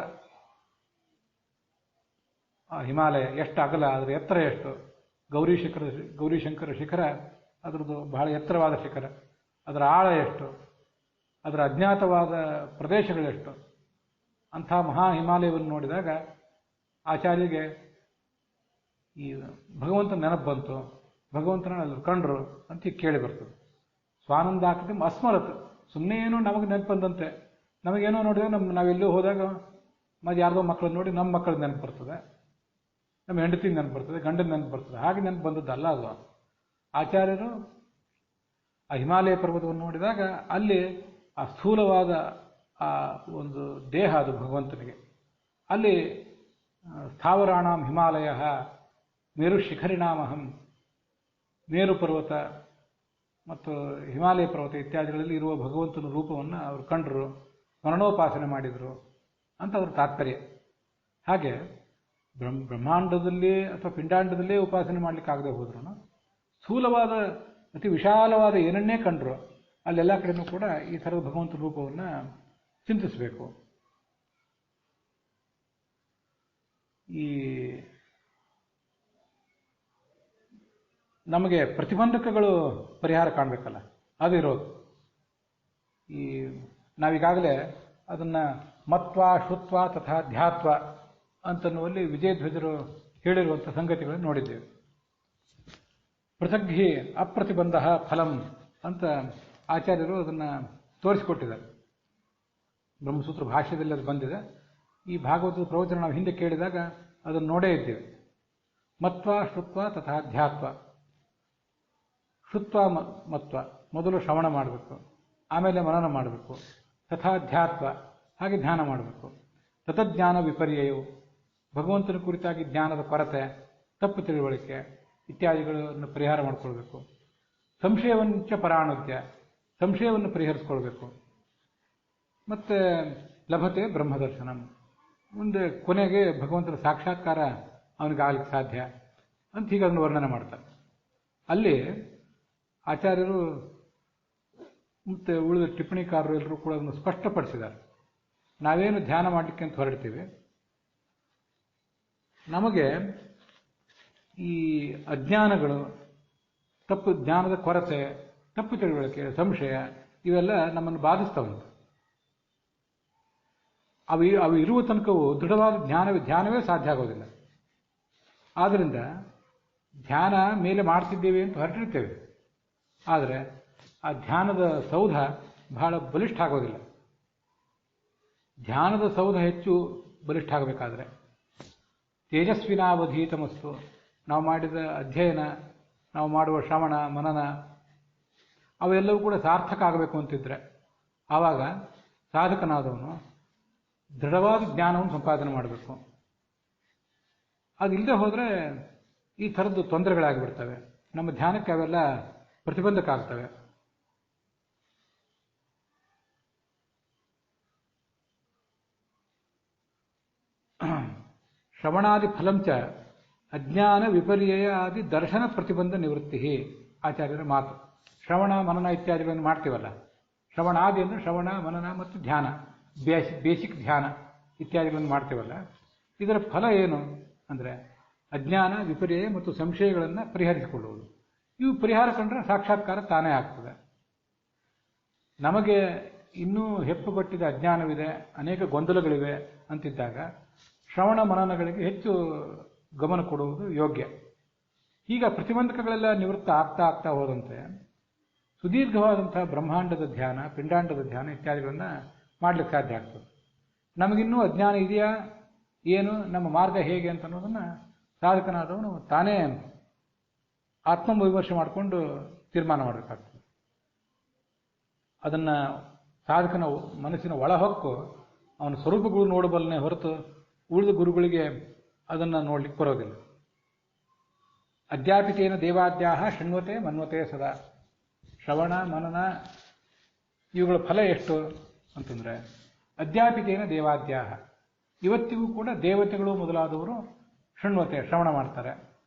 ಆ ಹಿಮಾಲಯ ಎಷ್ಟು ಅಗಲ, ಅದರ ಎತ್ತರ ಎಷ್ಟು, ಗೌರಿಶಂಕರ ಶಿಖರ ಅದರದ್ದು ಬಹಳ ಎತ್ತರವಾದ ಶಿಖರ, ಅದರ ಆಳ ಎಷ್ಟು, ಅದರ ಅಜ್ಞಾತವಾದ ಪ್ರದೇಶಗಳೆಷ್ಟು, ಅಂಥ ಮಹಾ ಹಿಮಾಲಯವನ್ನು ನೋಡಿದಾಗ ಆಚಾರ್ಯಗೆ ಈ ಭಗವಂತನ ನೆನಪು ಬಂತು, ಭಗವಂತನ ಅಲ್ಲಿ ಕಂಡ್ರು ಅಂತ ಕೇಳಿ ಬರ್ತದೆ. ಸ್ವಾನಂದಾಕೃತಿ ಅಸ್ಮರತ್. ಸುಮ್ಮನೆ ಏನೋ ನಮಗೆ ನೆನಪು ಬಂದಂತೆ, ನಮಗೇನೋ ನೋಡಿದಾಗ ನಾವೆಲ್ಲೂ ಹೋದಾಗ ಮತ್ತೆ ಯಾರ್ದೋ ಮಕ್ಕಳನ್ನ ನೋಡಿ ನಮ್ಮ ಮಕ್ಕಳ ನೆನಪು ಬರ್ತದೆ, ನಮ್ಮ ಹೆಂಡತಿನ ನೆನಪು ಬರ್ತದೆ, ಗಂಡನ ನೆನಪು ಬರ್ತದೆ. ಹಾಗೆ ನೆನಪು ಬಂದದ್ದಲ್ಲ ಅದು. ಆಚಾರ್ಯರು ಆ ಹಿಮಾಲಯ ಪರ್ವತವನ್ನು ನೋಡಿದಾಗ ಅಲ್ಲಿ ಆ ಸ್ಥೂಲವಾದ ಆ ಒಂದು ದೇಹ ಅದು ಭಗವಂತನಿಗೆ. ಅಲ್ಲಿ ಸ್ಥಾವರಾಣಾಂ ಹಿಮಾಲಯ ಮೇರು ಶಿಖರಿಣಾಮಹಂ, ಮೇರು ಪರ್ವತ ಮತ್ತು ಹಿಮಾಲಯ ಪರ್ವತ ಇತ್ಯಾದಿಗಳಲ್ಲಿ ಇರುವ ಭಗವಂತನ ರೂಪವನ್ನು ಅವರು ಕಂಡರು, ಸ್ಮರಣೋಪಾಸನೆ ಮಾಡಿದರು ಅಂತ ಅವ್ರ ತಾತ್ಪರ್ಯ. ಹಾಗೆ ಬ್ರಹ್ಮಾಂಡದಲ್ಲಿ ಅಥವಾ ಪಿಂಡಾಂಡದಲ್ಲೇ ಉಪಾಸನೆ ಮಾಡಲಿಕ್ಕಾಗದೆ ಹೋದ್ರು ಸ್ಥೂಲವಾದ ಅತಿ ವಿಶಾಲವಾದ ಏನನ್ನೇ ಕಂಡ್ರು ಅಲ್ಲೆಲ್ಲ ಕಡೆನೂ ಕೂಡ ಈ ಥರದ ಭಗವಂತನ ರೂಪವನ್ನು ಚಿಂತಿಸಬೇಕು. ಈ ನಮಗೆ ಪ್ರತಿಬಂಧಕಗಳು ಪರಿಹಾರ ಕಾಣಬೇಕಲ್ಲ, ಅದು ಇರೋದು. ಈ ನಾವೀಗಾಗಲೇ ಅದನ್ನು ಮತ್ವ ಶ್ರುತ್ವ ತಥಾ ಧ್ಯಾತ್ವ ಅಂತನ್ನುವಲ್ಲಿ ವಿಜಯಧ್ವಜರು ಹೇಳಿರುವಂಥ ಸಂಗತಿಗಳನ್ನು ನೋಡಿದ್ದೇವೆ. ಪೃಥಗ್ಹಿ ಅಪ್ರತಿಬಂಧ ಫಲಂ ಅಂತ ಆಚಾರ್ಯರು ಅದನ್ನು ತೋರಿಸಿಕೊಟ್ಟಿದ್ದಾರೆ. ಬ್ರಹ್ಮಸೂತ್ರ ಭಾಷ್ಯದಲ್ಲಿ ಅದು ಬಂದಿದೆ. ಈ ಭಾಗವತದ ಪ್ರವಚನ ನಾವು ಹಿಂದೆ ಕೇಳಿದಾಗ ಅದನ್ನು ನೋಡೇ ಇದ್ದೇವೆ. ಮತ್ವ ಶ್ರುತ್ವ ತಥಾ ಧ್ಯಾತ್ವ. ಶ್ರುತ್ವ ಮತ್ವ, ಮೊದಲು ಶ್ರವಣ ಮಾಡಬೇಕು, ಆಮೇಲೆ ಮನನ ಮಾಡಬೇಕು. ತಥಾ ಧ್ಯಾತ್ವ, ಹಾಗೆ ಧ್ಯಾನ ಮಾಡಬೇಕು. ತತಜ್ಞಾನ ವಿಪರ್ಯಯವು, ಭಗವಂತನ ಕುರಿತಾಗಿ ಜ್ಞಾನದ ಕೊರತೆ, ತಪ್ಪು ತಿಳುವಳಿಕೆ ಇತ್ಯಾದಿಗಳನ್ನು ಪರಿಹಾರ ಮಾಡಿಕೊಳ್ಬೇಕು. ಸಂಶಯವಂಚ ಪರಾಣುದ್ಯ, ಸಂಶಯವನ್ನು ಪರಿಹರಿಸ್ಕೊಳ್ಬೇಕು. ಮತ್ತು ಲಭತೆ ಬ್ರಹ್ಮದರ್ಶನಂ, ಮುಂದೆ ಕೊನೆಗೆ ಭಗವಂತನ ಸಾಕ್ಷಾತ್ಕಾರ ಅವನಿಗಾಗಲಿಕ್ಕೆ ಸಾಧ್ಯ ಅಂತ ಹೀಗೆ ಅದನ್ನು ವರ್ಣನೆ ಮಾಡ್ತಾರೆ. ಅಲ್ಲಿ ಆಚಾರ್ಯರು ಮತ್ತು ಉಳಿದ ಟಿಪ್ಪಣಿಕಾರರು ಎಲ್ಲರೂ ಕೂಡ ಅದನ್ನು ಸ್ಪಷ್ಟಪಡಿಸಿದ್ದಾರೆ. ನಾವೇನು ಧ್ಯಾನ ಮಾಡಲಿಕ್ಕೆ ಅಂತ ಹೊರಡ್ತೀವಿ, ನಮಗೆ ಈ ಅಜ್ಞಾನಗಳು, ತಪ್ಪು ಜ್ಞಾನದ ಕೊರತೆ, ತಪ್ಪು ತಿಳುವಳಿಕೆ, ಸಂಶಯ ಇವೆಲ್ಲ ನಮ್ಮನ್ನು ಬಾಧಿಸ್ತವಂತೆ. ಅವು ಇರುವ ತನಕವೂ ದೃಢವಾದ ಧ್ಯಾನವೇ ಸಾಧ್ಯ ಆಗೋದಿಲ್ಲ. ಆದ್ದರಿಂದ ಧ್ಯಾನ ಮೇಲೆ ಮಾಡ್ತಿದ್ದೇವೆ ಅಂತ ಹೊರಟಿರ್ತೇವೆ, ಆದರೆ ಆ ಧ್ಯಾನದ ಸೌಧ ಬಹಳ ಬಲಿಷ್ಠ ಆಗೋದಿಲ್ಲ. ಧ್ಯಾನದ ಸೌಧ ಹೆಚ್ಚು ಬಲಿಷ್ಠ ಆಗಬೇಕಾದ್ರೆ ತೇಜಸ್ವಿನಾವಧೀತಮಸ್ತು, ನಾವು ಮಾಡಿದ ಅಧ್ಯಯನ, ನಾವು ಮಾಡುವ ಶ್ರವಣ ಮನನ ಅವೆಲ್ಲವೂ ಕೂಡ ಸಾರ್ಥಕ ಆಗಬೇಕು ಅಂತಿದ್ರೆ ಆವಾಗ ಸಾಧಕನಾದವನು ದೃಢವಾದ ಜ್ಞಾನವನ್ನು ಸಂಪಾದನೆ ಮಾಡಬೇಕು. ಅದಿಲ್ಲದೆ ಹೋದರೆ ಈ ಥರದ್ದು ತೊಂದರೆಗಳಾಗಿಬಿಡ್ತವೆ. ನಮ್ಮ ಧ್ಯಾನಕ್ಕೆ ಅವೆಲ್ಲ ಪ್ರತಿಬಂಧಕ ಆಗ್ತವೆ. ಶ್ರವಣಾದಿ ಫಲಂಚ ಅಜ್ಞಾನ ವಿಪರ್ಯಯ ಆದಿ ದರ್ಶನ ಪ್ರತಿಬಂಧ ನಿವೃತ್ತಿ ಆಚಾರ್ಯರ ಮಾತು. ಶ್ರವಣ ಮನನ ಇತ್ಯಾದಿಗಳನ್ನು ಮಾಡ್ತೀವಲ್ಲ, ಶ್ರವಣಾದಿ ಅಂದರೆ ಶ್ರವಣ ಮನನ ಮತ್ತು ಧ್ಯಾನ, ಬೇಸಿಕ್ ಧ್ಯಾನ ಇತ್ಯಾದಿಗಳನ್ನು ಮಾಡ್ತೀವಲ್ಲ, ಇದರ ಫಲ ಏನು ಅಂದರೆ ಅಜ್ಞಾನ ವಿಪರ್ಯಯ ಮತ್ತು ಸಂಶಯಗಳನ್ನು ಪರಿಹರಿಸಿಕೊಳ್ಳುವುದು. ಇವು ಪರಿಹಾರ ಕಂಡ್ರೆ ಸಾಕ್ಷಾತ್ಕಾರ ತಾನೇ ಆಗ್ತದೆ. ನಮಗೆ ಇನ್ನೂ ಹೆಪ್ಪುಗಟ್ಟಿದ ಅಜ್ಞಾನವಿದೆ, ಅನೇಕ ಗೊಂದಲಗಳಿವೆ ಅಂತಿದ್ದಾಗ ಶ್ರವಣ ಮನನಗಳಿಗೆ ಹೆಚ್ಚು ಗಮನ ಕೊಡುವುದು ಯೋಗ್ಯ. ಈಗ ಪ್ರತಿಬಂಧಕಗಳೆಲ್ಲ ನಿವೃತ್ತ ಆಗ್ತಾ ಆಗ್ತಾ ಹೋದಂತೆ ಸುದೀರ್ಘವಾದಂತಹ ಬ್ರಹ್ಮಾಂಡದ ಧ್ಯಾನ, ಪಿಂಡಾಂಡದ ಧ್ಯಾನ ಇತ್ಯಾದಿಗಳನ್ನು ಮಾಡಲಿಕ್ಕೆ ಸಾಧ್ಯ ಆಗ್ತದೆ. ನಮಗಿನ್ನೂ ಅಜ್ಞಾನ ಇದೆಯಾ, ಏನು, ನಮ್ಮ ಮಾರ್ಗ ಹೇಗೆ ಅಂತ ಅನ್ನೋದನ್ನು ಸಾಧಕನಾದವನು ತಾನೇ ಆತ್ಮವಿಮರ್ಶೆ ಮಾಡಿಕೊಂಡು ತೀರ್ಮಾನ ಮಾಡಬೇಕಾಗ್ತದೆ. ಅದನ್ನು ಸಾಧಕನ ಮನಸ್ಸಿನ ಒಳಹೊಕ್ಕು ಅವನ ಸ್ವರೂಪಗಳು ನೋಡಬಲ್ಲನೆ ಹೊರತು ಉಳಿದ ಗುರುಗಳಿಗೆ ಅದನ್ನು ನೋಡ್ಲಿಕ್ಕೆ ಬರೋದಿಲ್ಲ. ಅಧ್ಯಾಪಿತೇನ ದೇವಾದ್ಯಾಹ ಶೃಣ್ವತೆ ಮನ್ವತೆ ಸದಾ. ಶ್ರವಣ ಮನನ ಇವುಗಳ ಫಲ ಎಷ್ಟು ಅಂತಂದರೆ ಅಧ್ಯಾಪಿತೇನ ದೇವಾದ್ಯಾಹ, ಇವತ್ತಿಗೂ ಕೂಡ ದೇವತೆಗಳು ಮೊದಲಾದವರು ಶೃಣ್ವತೆ ಶ್ರವಣ ಮಾಡ್ತಾರೆ,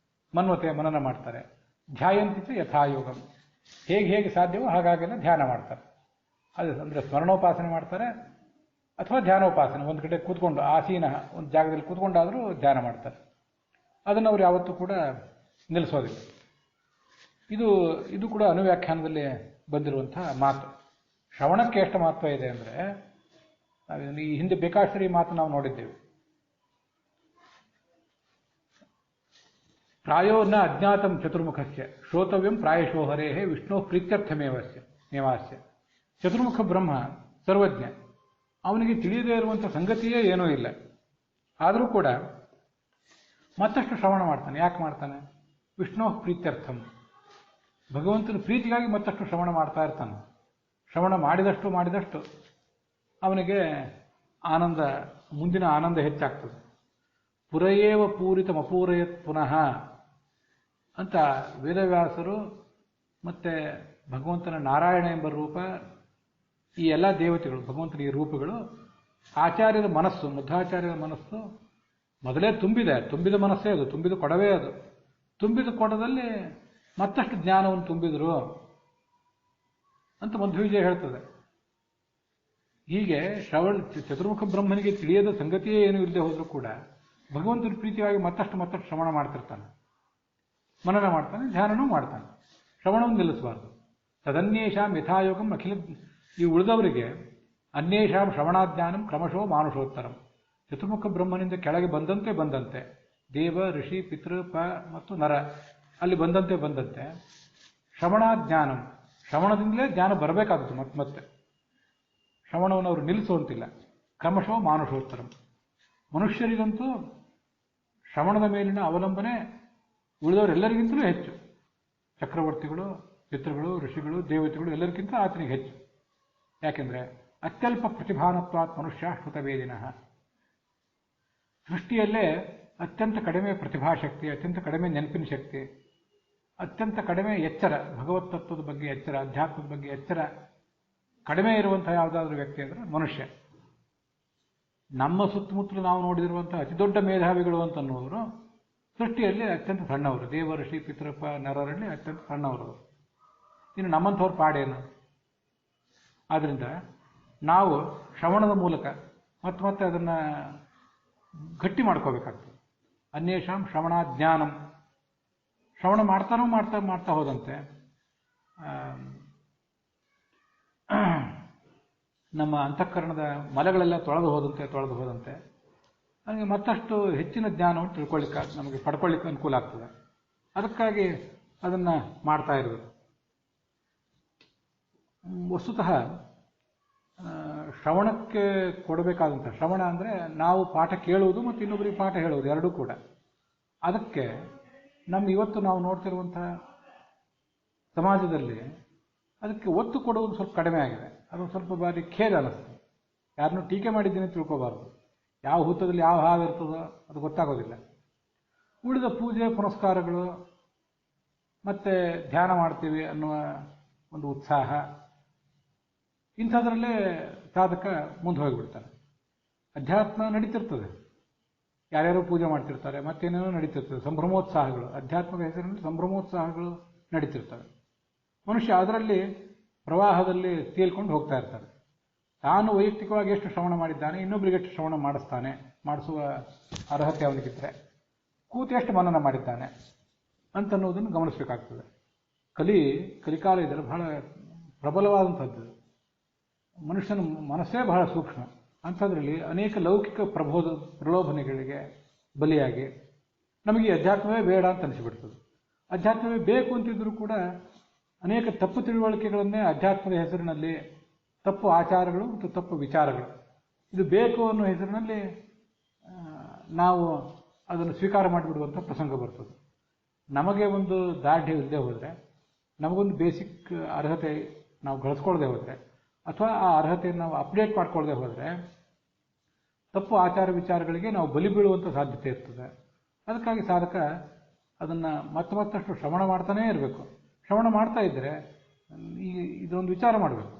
ಮನ್ವತೆ ಮನನ ಮಾಡ್ತಾರೆ, ಧ್ಯಾಯಂತಿತ ಯಥಾಯೋಗಂ, ಹೇಗೆ ಹೇಗೆ ಸಾಧ್ಯವೋ ಹಾಗಾಗೆಲ್ಲ ಧ್ಯಾನ ಮಾಡ್ತಾರೆ. ಅದು ಅಂದರೆ ಸ್ಮರಣೋಪಾಸನೆ ಮಾಡ್ತಾರೆ ಅಥವಾ ಧ್ಯಾನೋಪಾಸನೆ, ಒಂದು ಕಡೆ ಕೂತ್ಕೊಂಡು ಆಸೀನ ಒಂದು ಜಾಗದಲ್ಲಿ ಕೂತ್ಕೊಂಡಾದರೂ ಧ್ಯಾನ ಮಾಡ್ತಾರೆ. ಅದನ್ನು ಅವರು ಯಾವತ್ತೂ ಕೂಡ ನಿಲ್ಲಿಸೋದಿಲ್ಲ. ಇದು ಕೂಡ ಅನುವ್ಯಾಖ್ಯಾನದಲ್ಲಿ ಬಂದಿರುವಂತಹ ಮಾತು. ಶ್ರವಣಕ್ಕೆ ಎಷ್ಟು ಮಹತ್ವ ಇದೆ ಅಂದರೆ, ಈ ಹಿಂದೆ ಬೇಕಾಶ್ರೀ ಮಾತು ನಾವು ನೋಡಿದ್ದೇವೆ. ಪ್ರಾಯೋ ನ ಅಜ್ಞಾತಂ ಚತುರ್ಮುಖಸ್ಯ ಶ್ರೋತವ್ಯಂ ಪ್ರಾಯಶೋ ಹರೇಹೇ ವಿಷ್ಣು ಪ್ರೀತ್ಯರ್ಥಮೇವಾಸ್ಯ. ಚತುರ್ಮುಖ ಬ್ರಹ್ಮ ಸರ್ವಜ್ಞ, ಅವನಿಗೆ ತಿಳಿಯದೇ ಇರುವಂಥ ಸಂಗತಿಯೇ ಏನೂ ಇಲ್ಲ. ಆದರೂ ಕೂಡ ಮತ್ತಷ್ಟು ಶ್ರವಣ ಮಾಡ್ತಾನೆ. ಯಾಕೆ ಮಾಡ್ತಾನೆ? ವಿಷ್ಣು ಪ್ರೀತ್ಯರ್ಥಂ, ಭಗವಂತನ ಪ್ರೀತಿಗಾಗಿ ಮತ್ತಷ್ಟು ಶ್ರವಣ ಮಾಡ್ತಾ ಇರ್ತಾನೆ. ಶ್ರವಣ ಮಾಡಿದಷ್ಟು ಅವನಿಗೆ ಆನಂದ, ಮುಂದಿನ ಆನಂದ ಹೆಚ್ಚಾಗ್ತದೆ. ಪುರಯೇವ ಪೂರಿತಮಪೂರಯತ್ ಪುನಃ ಅಂತ ವೇದವ್ಯಾಸರು ಮತ್ತು ಭಗವಂತನ ನಾರಾಯಣ ಎಂಬ ರೂಪ, ಈ ಎಲ್ಲ ದೇವತೆಗಳು, ಭಗವಂತನ ಈ ರೂಪಗಳು ಆಚಾರ್ಯರ ಮನಸ್ಸು, ಮಧ್ವಾಚಾರ್ಯರ ಮನಸ್ಸು ಮೊದಲೇ ತುಂಬಿದ ಮನಸ್ಸೇ ಅದು, ತುಂಬಿದ ಕೊಡವೇ ಅದು. ತುಂಬಿದ ಕೊಡದಲ್ಲಿ ಮತ್ತಷ್ಟು ಜ್ಞಾನವನ್ನು ತುಂಬಿದರು ಅಂತ ಮಧ್ವವಿಜಯ ಹೇಳ್ತದೆ. ಹೀಗೆ ಚತುರ್ಮುಖ ಬ್ರಹ್ಮನಿಗೆ ತಿಳಿಯದ ಸಂಗತಿಯೇ ಏನೂ ಇಲ್ಲದೆ ಹೋದರೂ ಕೂಡ ಭಗವಂತನ ಪ್ರೀತಿಯಾಗಿ ಮತ್ತಷ್ಟು ಶ್ರವಣ ಮಾಡ್ತಿರ್ತಾನೆ, ಮನನ ಮಾಡ್ತಾನೆ, ಧ್ಯಾನನೂ ಮಾಡ್ತಾನೆ. ಶ್ರವಣವನ್ನು ನಿಲ್ಲಿಸಬಾರ್ದು. ತದನ್ಯೇಷಾಂ ಯಥಾಯೋಗಂ ಅಖಿಲ, ಈ ಉಳಿದವರಿಗೆ ಅನ್ಯೇಷಾಂ ಶ್ರವಣಾಜ್ಞಾನಂ ಕ್ರಮಶೋ ಮಾನುಷೋತ್ತರಂ. ಚತುರ್ಮುಖ ಬ್ರಹ್ಮನಿಂದ ಕೆಳಗೆ ಬಂದಂತೆ ದೇವ, ಋಷಿ, ಪಿತೃ, ಮತ್ತು ನರ ಅಲ್ಲಿ ಬಂದಂತೆ ಶ್ರವಣಾಜ್ಞಾನಂ, ಶ್ರವಣದಿಂದಲೇ ಜ್ಞಾನ ಬರಬೇಕಾಗುತ್ತೆ. ಮತ್ತೆ ಶ್ರವಣವನ್ನು ಅವರು ನಿಲ್ಲಿಸುವಂತಿಲ್ಲ. ಕ್ರಮಶೋ ಮಾನುಷೋತ್ತರಂ. ಮನುಷ್ಯರಿಗಂತೂ ಶ್ರವಣದ ಮೇಲಿನ ಅವಲಂಬನೆ ಉಳಿದವರೆಲ್ಲರಿಗಿಂತಲೂ ಹೆಚ್ಚು. ಚಕ್ರವರ್ತಿಗಳು, ಪಿತೃಗಳು, ಋಷಿಗಳು, ದೇವತೆಗಳು ಎಲ್ಲರಿಗಿಂತ ಆತನಿಗೆ ಹೆಚ್ಚು. ಯಾಕೆಂದರೆ ಅತ್ಯಲ್ಪ ಪ್ರತಿಭಾನತ್ವಾತ್ ಮನುಷ್ಯ ಶ್ರುತವೇದಿನಃ. ಸೃಷ್ಟಿಯಲ್ಲೇ ಅತ್ಯಂತ ಕಡಿಮೆ ಪ್ರತಿಭಾಶಕ್ತಿ, ಅತ್ಯಂತ ಕಡಿಮೆ ನೆನಪಿನ ಶಕ್ತಿ, ಅತ್ಯಂತ ಕಡಿಮೆ ಎಚ್ಚರ, ಭಗವತ್ ತತ್ವದ ಬಗ್ಗೆ ಎಚ್ಚರ, ಅಧ್ಯಾತ್ಮದ ಬಗ್ಗೆ ಎಚ್ಚರ ಕಡಿಮೆ ಇರುವಂತಹ ಯಾವುದಾದ್ರೂ ವ್ಯಕ್ತಿ ಅಂದರೆ ಮನುಷ್ಯ. ನಮ್ಮ ಸುತ್ತಮುತ್ತಲು ನಾವು ನೋಡಿದಿರುವಂತಹ ಅತಿ ದೊಡ್ಡ ಮೇಧಾವಿಗಳು ಅಂತನ್ನುವರು ಸೃಷ್ಟಿಯಲ್ಲಿ ಅತ್ಯಂತ ಸಣ್ಣವರು. ದೇವ, ಋಷಿ, ಪಿತೃಪ, ನರರಲ್ಲಿ ಅತ್ಯಂತ ಸಣ್ಣವರು. ಇನ್ನು ನಮ್ಮಂಥವ್ರ ಪಾಡೇನು? ಆದ್ದರಿಂದ ನಾವು ಶ್ರವಣದ ಮೂಲಕ ಮತ್ತೆ ಅದನ್ನು ಗಟ್ಟಿ ಮಾಡ್ಕೋಬೇಕಾಗ್ತದೆ. ಅನ್ಯೇಷಾಂ ಶ್ರವಣಾಜ್ಞಾನಂ. ಶ್ರವಣ ಮಾಡ್ತಾ ಹೋದಂತೆ ನಮ್ಮ ಅಂತಃಕರಣದ ಮಲಗಳೆಲ್ಲ ತೊಳೆದು ಹೋದಂತೆ ನನಗೆ ಮತ್ತಷ್ಟು ಹೆಚ್ಚಿನ ಜ್ಞಾನವನ್ನು ನಮಗೆ ಪಡ್ಕೊಳ್ಳಿಕ್ಕೆ ಅನುಕೂಲ ಆಗ್ತದೆ. ಅದಕ್ಕಾಗಿ ಅದನ್ನು ಮಾಡ್ತಾ ಇರಬೇಕು. ವಸ್ತುತಃ ಶ್ರವಣಕ್ಕೆ ಕೊಡಬೇಕಾದಂಥ ಶ್ರವಣ ಅಂದರೆ ನಾವು ಪಾಠ ಕೇಳುವುದು ಮತ್ತು ಇನ್ನೊಬ್ಬರಿಗೆ ಪಾಠ ಹೇಳುವುದು ಎರಡೂ ಕೂಡ. ಅದಕ್ಕೆ ಇವತ್ತು ನಾವು ನೋಡ್ತಿರುವಂಥ ಸಮಾಜದಲ್ಲಿ ಅದಕ್ಕೆ ಒತ್ತು ಕೊಡುವುದು ಸ್ವಲ್ಪ ಕಡಿಮೆ ಆಗಿದೆ. ಅದು ಸ್ವಲ್ಪ ಬಾರಿ ಖೇದ ಅನ್ನಿಸ್ತದೆ. ಯಾರನ್ನೂ ಟೀಕೆ ಮಾಡಿದ್ದೀನಿ ತಿಳ್ಕೋಬಾರ್ದು. ಯಾವ ಹುತ್ತದಲ್ಲಿ ಯಾವ ಹಾವು ಇರ್ತದೋ ಅದು ಗೊತ್ತಾಗೋದಿಲ್ಲ. ಉಳಿದ ಪೂಜೆ ಪುನಸ್ಕಾರಗಳು ಮತ್ತು ಧ್ಯಾನ ಮಾಡ್ತೀವಿ ಅನ್ನುವ ಒಂದು ಉತ್ಸಾಹ, ಇಂಥದ್ರಲ್ಲೇ ಸಾಧಕ ಮುಂದೆ ಹೋಗಿಬಿಡ್ತಾನೆ. ಅಧ್ಯಾತ್ಮ ನಡೀತಿರ್ತದೆ, ಯಾರ್ಯಾರೋ ಪೂಜೆ ಮಾಡ್ತಿರ್ತಾರೆ, ಮತ್ತೇನೇನೋ ನಡೀತಿರ್ತದೆ, ಸಂಭ್ರಮೋತ್ಸಾಹಗಳು, ಅಧ್ಯಾತ್ಮದ ಹೆಸರಿನಲ್ಲಿ ಸಂಭ್ರಮೋತ್ಸಾಹಗಳು ನಡೀತಿರ್ತವೆ. ಮನುಷ್ಯ ಅದರಲ್ಲಿ ಪ್ರವಾಹದಲ್ಲಿ ತೇಲ್ಕೊಂಡು ಹೋಗ್ತಾ ಇರ್ತಾರೆ. ತಾನು ವೈಯಕ್ತಿಕವಾಗಿ ಎಷ್ಟು ಶ್ರವಣ ಮಾಡಿದ್ದಾನೆ, ಇನ್ನೊಬ್ಬರಿಗೆ ಎಷ್ಟು ಶ್ರವಣ ಮಾಡಿಸುವ ಅರ್ಹತೆ ಅವನಿಗಿದ್ರೆ, ಕೂತು ಎಷ್ಟು ಮನನ ಮಾಡಿದ್ದಾನೆ ಅಂತನ್ನುವುದನ್ನು ಗಮನಿಸಬೇಕಾಗ್ತದೆ. ಕಲಿಕಾಲ ಇದೆಲ್ಲ ಬಹಳ ಪ್ರಬಲವಾದಂಥದ್ದು. ಮನುಷ್ಯನ ಮನಸ್ಸೇ ಬಹಳ ಸೂಕ್ಷ್ಮ. ಅಂಥದ್ರಲ್ಲಿ ಅನೇಕ ಲೌಕಿಕ ಪ್ರಲೋಭನೆಗಳಿಗೆ ಬಲಿಯಾಗಿ ನಮಗೆ ಅಧ್ಯಾತ್ಮವೇ ಬೇಡ ಅಂತ ಅನಿಸಿಬಿಡ್ತದೆ. ಅಧ್ಯಾತ್ಮವೇ ಬೇಕು ಅಂತಿದ್ರೂ ಕೂಡ ಅನೇಕ ತಪ್ಪು ತಿಳುವಳಿಕೆಗಳನ್ನೇ ಅಧ್ಯಾತ್ಮದ ಹೆಸರಿನಲ್ಲಿ, ತಪ್ಪು ಆಚಾರಗಳು ಮತ್ತು ತಪ್ಪು ವಿಚಾರಗಳು, ಇದು ಬೇಕು ಅನ್ನೋ ಹೆಸರಿನಲ್ಲಿ ನಾವು ಅದನ್ನು ಸ್ವೀಕಾರ ಮಾಡಿಬಿಡುವಂಥ ಪ್ರಸಂಗ ಬರ್ತದೆ. ನಮಗೆ ಒಂದು ದಾರ್ಢ್ಯ ಇಲ್ಲದೆ ಹೋದರೆ, ನಮಗೊಂದು ಬೇಸಿಕ್ ಅರ್ಹತೆ ನಾವು ಗಳಿಸ್ಕೊಳ್ಳದೆ ಹೋದರೆ, ಅಥವಾ ಆ ಅರ್ಹತೆಯನ್ನು ನಾವು ಅಪ್ಡೇಟ್ ಮಾಡ್ಕೊಳ್ಳದೆ ಹೋದರೆ, ತಪ್ಪು ಆಚಾರ ವಿಚಾರಗಳಿಗೆ ನಾವು ಬಲಿ ಬೀಳುವಂಥ ಸಾಧ್ಯತೆ ಇರ್ತದೆ. ಅದಕ್ಕಾಗಿ ಸಾಧಕ ಅದನ್ನು ಮತ್ತಷ್ಟು ಶ್ರವಣ ಮಾಡ್ತಾನೇ ಇರಬೇಕು. ಶ್ರವಣ ಮಾಡ್ತಾ ಇದ್ದರೆ ಇದೊಂದು ವಿಚಾರ ಮಾಡಬೇಕು.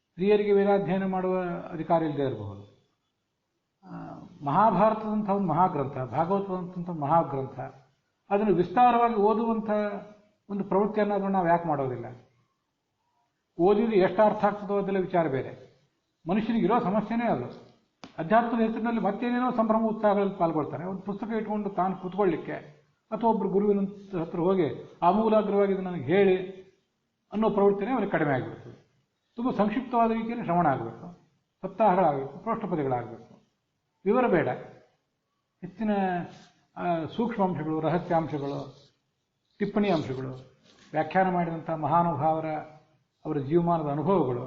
ಸ್ತ್ರೀಯರಿಗೆ ವೇದಾಧ್ಯಯನ ಮಾಡುವ ಅಧಿಕಾರ ಇಲ್ಲದೆ ಇರಬಹುದು. ಮಹಾಭಾರತದಂಥ ಒಂದು ಮಹಾಗ್ರಂಥ, ಭಾಗವತದಂಥ ಮಹಾಗ್ರಂಥ, ಅದನ್ನು ವಿಸ್ತಾರವಾಗಿ ಓದುವಂಥ ಒಂದು ಪ್ರವೃತ್ತಿಯನ್ನು ನಾವು ಯಾಕೆ ಮಾಡೋದಿಲ್ಲ? ಓದಿದ್ರೆ ಎಷ್ಟು ಅರ್ಥ ಆಗ್ತದೋ ಅದೆಲ್ಲ ವಿಚಾರ ಬೇರೆ. ಮನುಷ್ಯನಿಗಿರೋ ಸಮಸ್ಯೆನೇ ಅದು. ಅಧ್ಯಾತ್ಮದ ಹೆಸರಿನಲ್ಲಿ ಮತ್ತೇನೇನೋ ಸಂಭ್ರಮ ಉತ್ಸಾಹಗಳಲ್ಲಿ ಪಾಲ್ಗೊಳ್ತಾನೆ. ಒಂದು ಪುಸ್ತಕ ಇಟ್ಕೊಂಡು ತಾನು ಕೂತ್ಕೊಳ್ಳಿಕ್ಕೆ ಅಥವಾ ಒಬ್ಬರು ಗುರುವಿನ ಹತ್ರ ಹೋಗಿ ಆಮೂಲಾಗ್ರವಾಗಿ ಇದು ನನಗೆ ಹೇಳಿ ಅನ್ನೋ ಪ್ರವೃತ್ತಿನೇ ಅವನಿಗೆ ಕಡಿಮೆ ಆಗಿಬಿಡ್ತದೆ. ತುಂಬ ಸಂಕ್ಷಿಪ್ತವಾದ ರೀತಿಯಲ್ಲಿ ಶ್ರವಣ ಆಗಬೇಕು, ಸಪ್ತಾಹಗಳಾಗಬೇಕು, ಪ್ರೋಷ್ಠಪದಿಗಳಾಗಬೇಕು, ವಿವರ ಬೇಡ. ಹೆಚ್ಚಿನ ಸೂಕ್ಷ್ಮಾಂಶಗಳು, ರಹಸ್ಯಾಂಶಗಳು, ಟಿಪ್ಪಣಿ ಅಂಶಗಳು, ವ್ಯಾಖ್ಯಾನ ಮಾಡಿದಂಥ ಮಹಾನುಭಾವರ ಅವರ ಜೀವಮಾನದ ಅನುಭವಗಳು,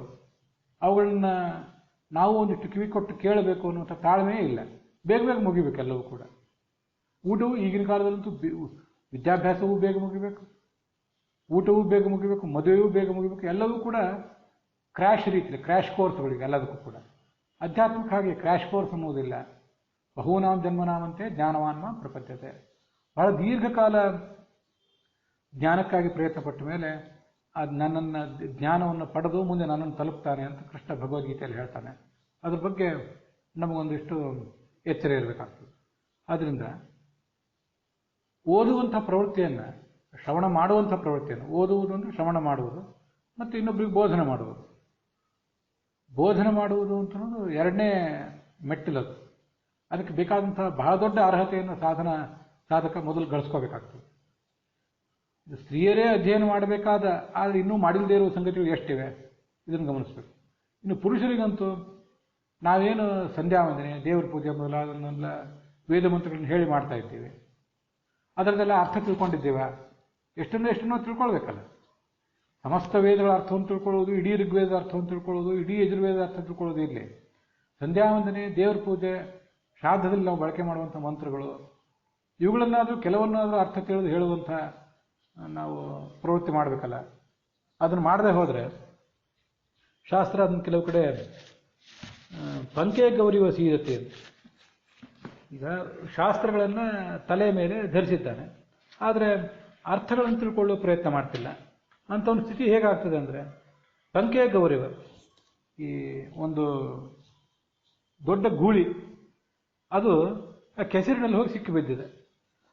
ಅವುಗಳನ್ನ ನಾವು ಒಂದಿಷ್ಟು ಕಿವಿ ಕೊಟ್ಟು ಕೇಳಬೇಕು ಅನ್ನುವಂಥ ತಾಳ್ಮೆಯೇ ಇಲ್ಲ. ಬೇಗ ಬೇಗ ಮುಗಿಬೇಕು ಎಲ್ಲವೂ ಕೂಡ. ಊಟವು ಈಗಿನ ಕಾಲದಲ್ಲಂತೂ ವಿದ್ಯಾಭ್ಯಾಸವೂ ಬೇಗ ಮುಗಿಬೇಕು, ಊಟವೂ ಬೇಗ ಮುಗಿಬೇಕು, ಮದುವೆಯೂ ಬೇಗ ಮುಗಿಬೇಕು. ಎಲ್ಲವೂ ಕೂಡ ಕ್ರ್ಯಾಶ್ ರೀತಿಯಲ್ಲಿ, ಕ್ರ್ಯಾಶ್ ಕೋರ್ಸ್ಗಳಿಗೆ ಎಲ್ಲದಕ್ಕೂ ಕೂಡ. ಅಧ್ಯಾತ್ಮಕ್ಕೆ ಹಾಗೆ ಕ್ರ್ಯಾಶ್ ಕೋರ್ಸ್ ಅನ್ನೋದಿಲ್ಲ. ಬಹೂನಾಂ ಜನ್ಮನಾಮಂತೆ ಜ್ಞಾನವಾನ್ಮ ಪ್ರಪದ್ಯತೆ. ಬಹಳ ದೀರ್ಘಕಾಲ ಜ್ಞಾನಕ್ಕಾಗಿ ಪ್ರಯತ್ನ ಪಟ್ಟ ಮೇಲೆ ಅದು ನನ್ನನ್ನು ಜ್ಞಾನವನ್ನು ಪಡೆದು ಮುಂದೆ ನನ್ನನ್ನು ತಲುಪ್ತಾನೆ ಅಂತ ಕೃಷ್ಣ ಭಗವದ್ಗೀತೆಯಲ್ಲಿ ಹೇಳ್ತಾನೆ. ಅದ್ರ ಬಗ್ಗೆ ನಮಗೊಂದಿಷ್ಟು ಎಚ್ಚರ ಇರಬೇಕಾಗ್ತದೆ. ಆದ್ದರಿಂದ ಓದುವಂಥ ಪ್ರವೃತ್ತಿಯನ್ನು, ಶ್ರವಣ ಮಾಡುವಂಥ ಪ್ರವೃತ್ತಿಯನ್ನು, ಓದುವುದು ಅಂದರೆ ಶ್ರವಣ ಮಾಡುವುದು ಮತ್ತು ಇನ್ನೊಬ್ಬರಿಗೆ ಬೋಧನೆ ಮಾಡುವುದು. ಬೋಧನೆ ಮಾಡುವುದು ಅಂತನ್ನೋದು ಎರಡನೇ ಮೆಟ್ಟಿಲದು. ಅದಕ್ಕೆ ಬೇಕಾದಂಥ ಬಹಳ ದೊಡ್ಡ ಅರ್ಹತೆಯನ್ನು ಸಾಧಕ ಮೊದಲು ಗಳಿಸ್ಕೋಬೇಕಾಗ್ತದೆ. ಸ್ತ್ರೀಯರೇ ಅಧ್ಯಯನ ಮಾಡಬೇಕಾದ, ಆದರೆ ಇನ್ನೂ ಮಾಡಿಲ್ಲದೇ ಇರುವ ಸಂಗತಿಗಳು ಎಷ್ಟಿವೆ ಇದನ್ನು ಗಮನಿಸಬೇಕು. ಇನ್ನು ಪುರುಷರಿಗಂತೂ ನಾವೇನು ಸಂಧ್ಯಾವಂದನೆ, ದೇವರ ಪೂಜೆ ಮೊದಲಾದನ್ನೆಲ್ಲ ವೇದ ಮಂತ್ರಗಳನ್ನು ಹೇಳಿ ಮಾಡ್ತಾ ಇದ್ದೀವಿ, ಅದರದೆಲ್ಲ ಅರ್ಥ ತಿಳ್ಕೊಂಡಿದ್ದೇವೆ. ಎಷ್ಟನ್ನೋ ತಿಳ್ಕೊಳ್ಬೇಕಲ್ಲ. ಸಮಸ್ತ ವೇದಗಳ ಅರ್ಥವನ್ನು ತಿಳ್ಕೊಳ್ಳೋದು, ಇಡೀ ಋಗ್ವೇದದ ಅರ್ಥವನ್ನು ತಿಳ್ಕೊಳ್ಳೋದು, ಇಡೀ ಯಜುರ್ವೇದದ ಅರ್ಥ ತಿಳ್ಕೊಳ್ಳೋದು ಇರಲಿ. ಸಂಧ್ಯಾವಂದನೆ, ದೇವರ ಪೂಜೆ, ಶ್ರಾದ್ದದಲ್ಲಿ ನಾವು ಬಳಕೆ ಮಾಡುವಂಥ ಮಂತ್ರಗಳು, ಇವುಗಳನ್ನಾದರೂ ಕೆಲವನ್ನಾದರೂ ಅರ್ಥ ತಿಳಿದು ಹೇಳುವಂಥ ನಾವು ಪ್ರವೃತ್ತಿ ಮಾಡಬೇಕಲ್ಲ. ಅದನ್ನು ಮಾಡದೆ ಹೋದರೆ ಶಾಸ್ತ್ರ ಅದನ್ನು ಕೆಲವು ಕಡೆ ಪಂಕೆ ಗೌರಿವ ಸೀದತೆ ಅಂತ, ಈಗ ಶಾಸ್ತ್ರಗಳನ್ನು ತಲೆ ಮೇಲೆ ಧರಿಸಿದ್ದಾನೆ, ಆದರೆ ಅರ್ಥಗಳನ್ನು ತಿಳ್ಕೊಳ್ಳೋ ಪ್ರಯತ್ನ ಮಾಡ್ತಿಲ್ಲ ಅಂತ ಒಂದು ಸ್ಥಿತಿ ಹೇಗಾಗ್ತದೆ ಅಂದರೆ, ಪಂಕೆ ಗೌರಿವ, ಈ ಒಂದು ದೊಡ್ಡ ಗೂಳಿ ಅದು ಆ ಕೆಸರಿನಲ್ಲಿ ಹೋಗಿ ಸಿಕ್ಕಿಬಿದ್ದಿದೆ.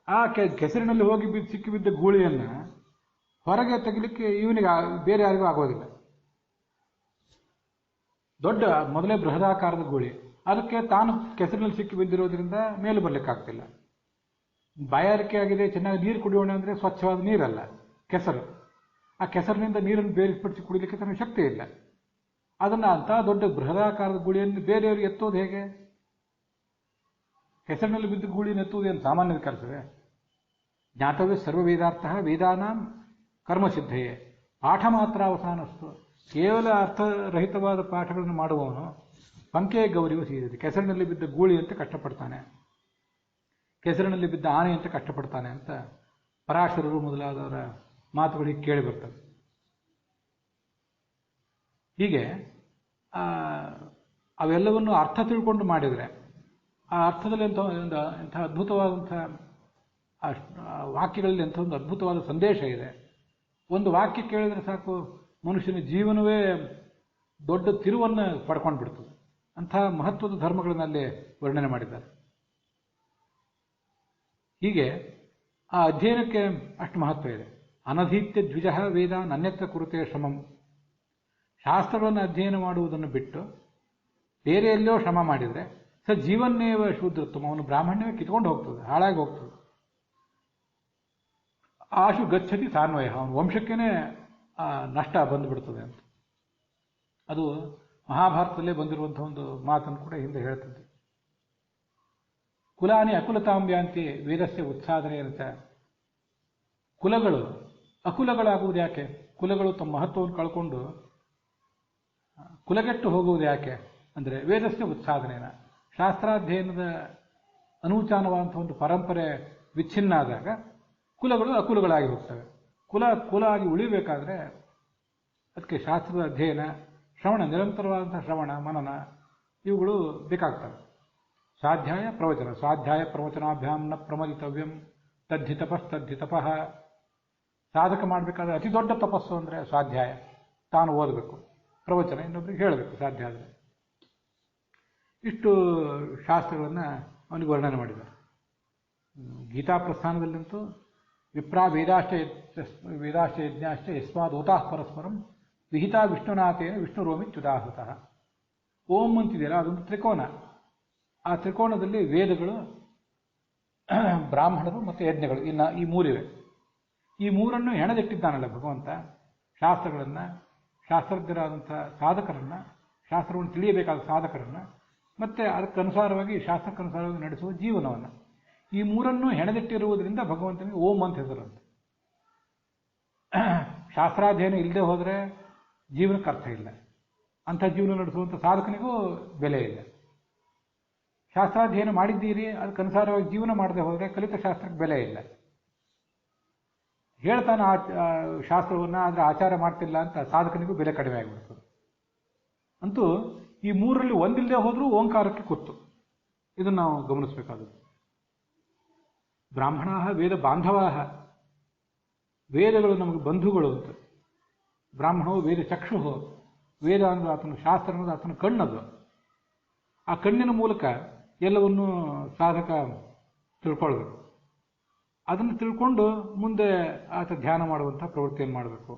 ಆ ಕೆಸರಿನಲ್ಲಿ ಹೋಗಿ ಸಿಕ್ಕಿಬಿದ್ದ ಗೂಳಿಯನ್ನು ಹೊರಗೆ ತೆಗಿಲಿಕ್ಕೆ ಇವನಿಗೆ ಬೇರೆ ಯಾರಿಗೂ ಆಗೋದಿಲ್ಲ. ದೊಡ್ಡ ಮೊದಲೇ ಬೃಹದಾಕಾರದ ಗೂಳಿ, ಅದಕ್ಕೆ ತಾನು ಕೆಸರಿನಲ್ಲಿ ಸಿಕ್ಕಿ ಬಿದ್ದಿರೋದ್ರಿಂದ ಮೇಲೆ ಬರಲಿಕ್ಕಾಗ್ತಿಲ್ಲ. ಬಾಯಾರಿಕೆ ಆಗಿದೆ, ಚೆನ್ನಾಗಿ ನೀರು ಕುಡಿಯೋಣ ಅಂದರೆ ಸ್ವಚ್ಛವಾದ ನೀರಲ್ಲ, ಕೆಸರು. ಆ ಕೆಸರಿನಿಂದ ನೀರನ್ನು ಬೇರ್ಪಡಿಸಿ ಕುಡಿಲಿಕ್ಕೆ ತನಗೆ ಶಕ್ತಿ ಇಲ್ಲ. ಅದನ್ನು ಅಂಥ ದೊಡ್ಡ ಬೃಹದಾಕಾರದ ಗೂಳಿಯನ್ನು ಬೇರೆಯವ್ರಿಗೆ ಎತ್ತೋದು ಹೇಗೆ? ಕೆಸರಿನಲ್ಲಿ ಬಿದ್ದ ಗೂಳಿಯನ್ನು ಎತ್ತುವುದು ಏನು ಸಾಮಾನ್ಯದ ಕೆಲಸವೇ? ಜ್ಞಾತವ್ಯ ಸರ್ವ ವೇದಾರ್ಥ ವೇದಾನಾಂ ಕರ್ಮಸಿದ್ಧಯೇ ಪಾಠ ಮಾತ್ರ ಅವಸಾನಸ್ತು ಕೇವಲ ಅರ್ಥರಹಿತವಾದ ಪಾಠಗಳನ್ನು ಮಾಡುವವನು ಪಂಕೆ ಗೌರಿಯು ಸೀರಿದೆ, ಕೆಸರಿನಲ್ಲಿ ಬಿದ್ದ ಗೂಳಿಯಂತೆ ಕಷ್ಟಪಡ್ತಾನೆ, ಕೆಸರಿನಲ್ಲಿ ಬಿದ್ದ ಆನೆಯಂತೆ ಕಷ್ಟಪಡ್ತಾನೆ ಅಂತ ಪರಾಶರರು ಮೊದಲಾದವರ ಮಾತುಗಳಿಗೆ ಕೇಳಿ ಬರ್ತವೆ. ಹೀಗೆ ಅವೆಲ್ಲವನ್ನು ಅರ್ಥ ತಿಳ್ಕೊಂಡು ಮಾಡಿದರೆ ಆ ಅರ್ಥದಲ್ಲಿ ಎಂಥ ಅದ್ಭುತವಾದಂಥ ವಾಕ್ಯಗಳಲ್ಲಿ ಎಂಥ ಒಂದು ಅದ್ಭುತವಾದ ಸಂದೇಶ ಇದೆ. ಒಂದು ವಾಕ್ಯ ಕೇಳಿದರೆ ಸಾಕು ಮನುಷ್ಯನ ಜೀವನವೇ ದೊಡ್ಡ ತಿರುವನ್ನು ಪಡ್ಕೊಂಡು ಬಿಡ್ತದೆ. ಅಂಥ ಮಹತ್ವದ ಧರ್ಮಗಳನ್ನಲ್ಲಿ ವರ್ಣನೆ ಮಾಡಿದ್ದಾರೆ. ಹೀಗೆ ಆ ಅಧ್ಯಯನಕ್ಕೆ ಅಷ್ಟು ಮಹತ್ವ ಇದೆ. ಅನಧೀತ್ಯ ದ್ವಿಜ ವೇದ ಅನ್ಯತ್ರ ಕುರುತೆ ಶ್ರಮಂ. ಶಾಸ್ತ್ರಗಳನ್ನು ಅಧ್ಯಯನ ಮಾಡುವುದನ್ನು ಬಿಟ್ಟು ಬೇರೆ ಎಲ್ಲೋ ಶ್ರಮ ಮಾಡಿದರೆ ಜೀವನ್ನೇವ ಶೂದ್ರತ್ವ, ಅವನು ಬ್ರಾಹ್ಮಣ್ಯವೇ ಕಿತ್ಕೊಂಡು ಹೋಗ್ತದೆ, ಹಾಳಾಗಿ ಹೋಗ್ತದೆ. ಆಶು ಗಚ್ಚತಿ ಸಾನ್ವಯ, ಅವನ ವಂಶಕ್ಕೇನೆ ನಷ್ಟ ಬಂದುಬಿಡ್ತದೆ ಅಂತ. ಅದು ಮಹಾಭಾರತದಲ್ಲೇ ಬಂದಿರುವಂಥ ಒಂದು ಮಾತನ್ನು ಕೂಡ ಹಿಂದೆ ಹೇಳ್ತದೆ. ಕುಲಾನಿ ಅಕುಲತಾಂಬ್ಯಾಂತಿ ವೇದಸ್ಯ ಉತ್ಸಾಧನೆ ಅಂತ. ಕುಲಗಳು ಅಕುಲಗಳಾಗುವುದು ಯಾಕೆ? ಕುಲಗಳು ತಮ್ಮ ಮಹತ್ವವನ್ನು ಕಳ್ಕೊಂಡು ಕುಲಗೆಟ್ಟು ಹೋಗುವುದು ಯಾಕೆ ಅಂದರೆ ವೇದಸ್ಯ ಉತ್ಸಾಧನೆನ, ಶಾಸ್ತ್ರಾಧ್ಯಯನದ ಅನೂಚಾನವಾದಂಥ ಒಂದು ಪರಂಪರೆ ವಿಚ್ಛಿನ್ನ ಆದಾಗ ಕುಲಗಳು ಅಕುಲಗಳಾಗಿ ಹೋಗ್ತವೆ. ಕುಲ ಆಗಿ ಉಳಿಬೇಕಾದ್ರೆ ಅದಕ್ಕೆ ಶಾಸ್ತ್ರದ ಅಧ್ಯಯನ, ಶ್ರವಣ, ನಿರಂತರವಾದಂಥ ಶ್ರವಣ ಮನನ ಇವುಗಳು ಬೇಕಾಗ್ತವೆ. ಸ್ವಾಧ್ಯಾಯ ಪ್ರವಚನ, ಸ್ವಾಧ್ಯಾಯ ಪ್ರವಚನಾಭ್ಯಾಂ ನ ಪ್ರಮದಿತವ್ಯಂ ತದ್ಧಿ ತಪಃ. ಸಾಧಕ ಮಾಡಬೇಕಾದ್ರೆ ಅತಿ ದೊಡ್ಡ ತಪಸ್ಸು ಅಂದರೆ ಸ್ವಾಧ್ಯಾಯ, ತಾನು ಓದಬೇಕು, ಪ್ರವಚನ ಇನ್ನೊಬ್ಬರಿಗೆ ಹೇಳಬೇಕು ಸಾಧ್ಯ ಆದರೆ. ಇಷ್ಟು ಶಾಸ್ತ್ರಗಳನ್ನು ಅವನಿಗೆ ವರ್ಣನೆ ಮಾಡಿದ್ದಾರೆ. ಗೀತಾ ಪ್ರಸ್ಥಾನದಲ್ಲಂತೂ ವಿಪ್ರಾ ವೇದಾಶ್ಚ ಯಜ್ಞಾಶ್ಚ ಯಸ್ಮಾದೋತಾಃ ಪರಸ್ಪರಂ ವಿಹಿತಾ ವಿಷ್ಣುನಾಥೇನ ವಿಷ್ಣುರೋಮಿತ್ಯುದಾಹೃತಃ. ಓಂ ಅಂತಿದೆಯಲ್ಲ, ಅದೊಂದು ತ್ರಿಕೋನ. ಆ ತ್ರಿಕೋನದಲ್ಲಿ ವೇದಗಳು, ಬ್ರಾಹ್ಮಣರು ಮತ್ತು ಯಜ್ಞಗಳು, ಇನ್ನು ಈ ಮೂರಿವೆ. ಈ ಮೂರನ್ನು ಹೆಣೆದಿಟ್ಟಿದ್ದಾನಲ್ಲ ಭಗವಂತ. ಶಾಸ್ತ್ರಗಳನ್ನು, ಶಾಸ್ತ್ರಜ್ಞರಾದಂಥ ಸಾಧಕರನ್ನು, ಶಾಸ್ತ್ರವನ್ನು ತಿಳಿಯಬೇಕಾದ ಸಾಧಕರನ್ನು, ಮತ್ತು ಅದಕ್ಕನುಸಾರವಾಗಿ ಶಾಸ್ತ್ರಕ್ಕನುಸಾರವಾಗಿ ನಡೆಸುವ ಜೀವನವನ್ನು, ಈ ಮೂರನ್ನು ಹೆಣೆದಿಟ್ಟಿರುವುದರಿಂದ ಭಗವಂತನಿಗೆ ಓಂ ಅಂತ ಹೆಸರಂತೆ. ಶಾಸ್ತ್ರಾಧ್ಯಯನ ಇಲ್ಲದೆ ಹೋದರೆ ಜೀವನಕ್ಕೆ ಅರ್ಥ ಇಲ್ಲ. ಅಂಥ ಜೀವನ ನಡೆಸುವಂಥ ಸಾಧಕನಿಗೂ ಬೆಲೆ ಇಲ್ಲ. ಶಾಸ್ತ್ರಾಧ್ಯಯನ ಮಾಡಿದ್ದೀರಿ, ಅದಕ್ಕನುಸಾರವಾಗಿ ಜೀವನ ಮಾಡದೆ ಹೋದರೆ ಕಲಿತ ಶಾಸ್ತ್ರಕ್ಕೆ ಬೆಲೆ ಇಲ್ಲ. ಹೇಳ್ತಾನೆ ಶಾಸ್ತ್ರವನ್ನು, ಆದರೆ ಆಚಾರ ಮಾಡ್ತಿಲ್ಲ ಅಂತ ಸಾಧಕನಿಗೂ ಬೆಲೆ ಕಡಿಮೆ ಆಗಿಬಿಡ್ತದೆ. ಅಂತೂ ಈ ಮೂರರಲ್ಲಿ ಒಂದಿಲ್ಲದೆ ಹೋದರೂ ಓಂಕಾರಕ್ಕೆ ಕುತ್ತು. ಇದನ್ನು ನಾವು ಗಮನಿಸಬೇಕಾದದ್ದು. ಬ್ರಾಹ್ಮಣ ವೇದ ಬಾಂಧವ, ವೇದಗಳು ನಮಗೆ ಬಂಧುಗಳು ಅಂತ. ಬ್ರಾಹ್ಮಣವು ವೇದ ಚಕ್ಷು, ವೇದ ಅಂದರೆ ಆತನ ಶಾಸ್ತ್ರ ಅನ್ನೋದು ಆತನ ಕಣ್ಣದು. ಆ ಕಣ್ಣಿನ ಮೂಲಕ ಎಲ್ಲವನ್ನೂ ಸಾಧಕ ತಿಳ್ಕೊಳ್ಬೇಕು. ಅದನ್ನು ತಿಳ್ಕೊಂಡು ಮುಂದೆ ಆತ ಧ್ಯಾನ ಮಾಡುವಂಥ ಪ್ರವೃತ್ತಿಯನ್ನು ಮಾಡಬೇಕು.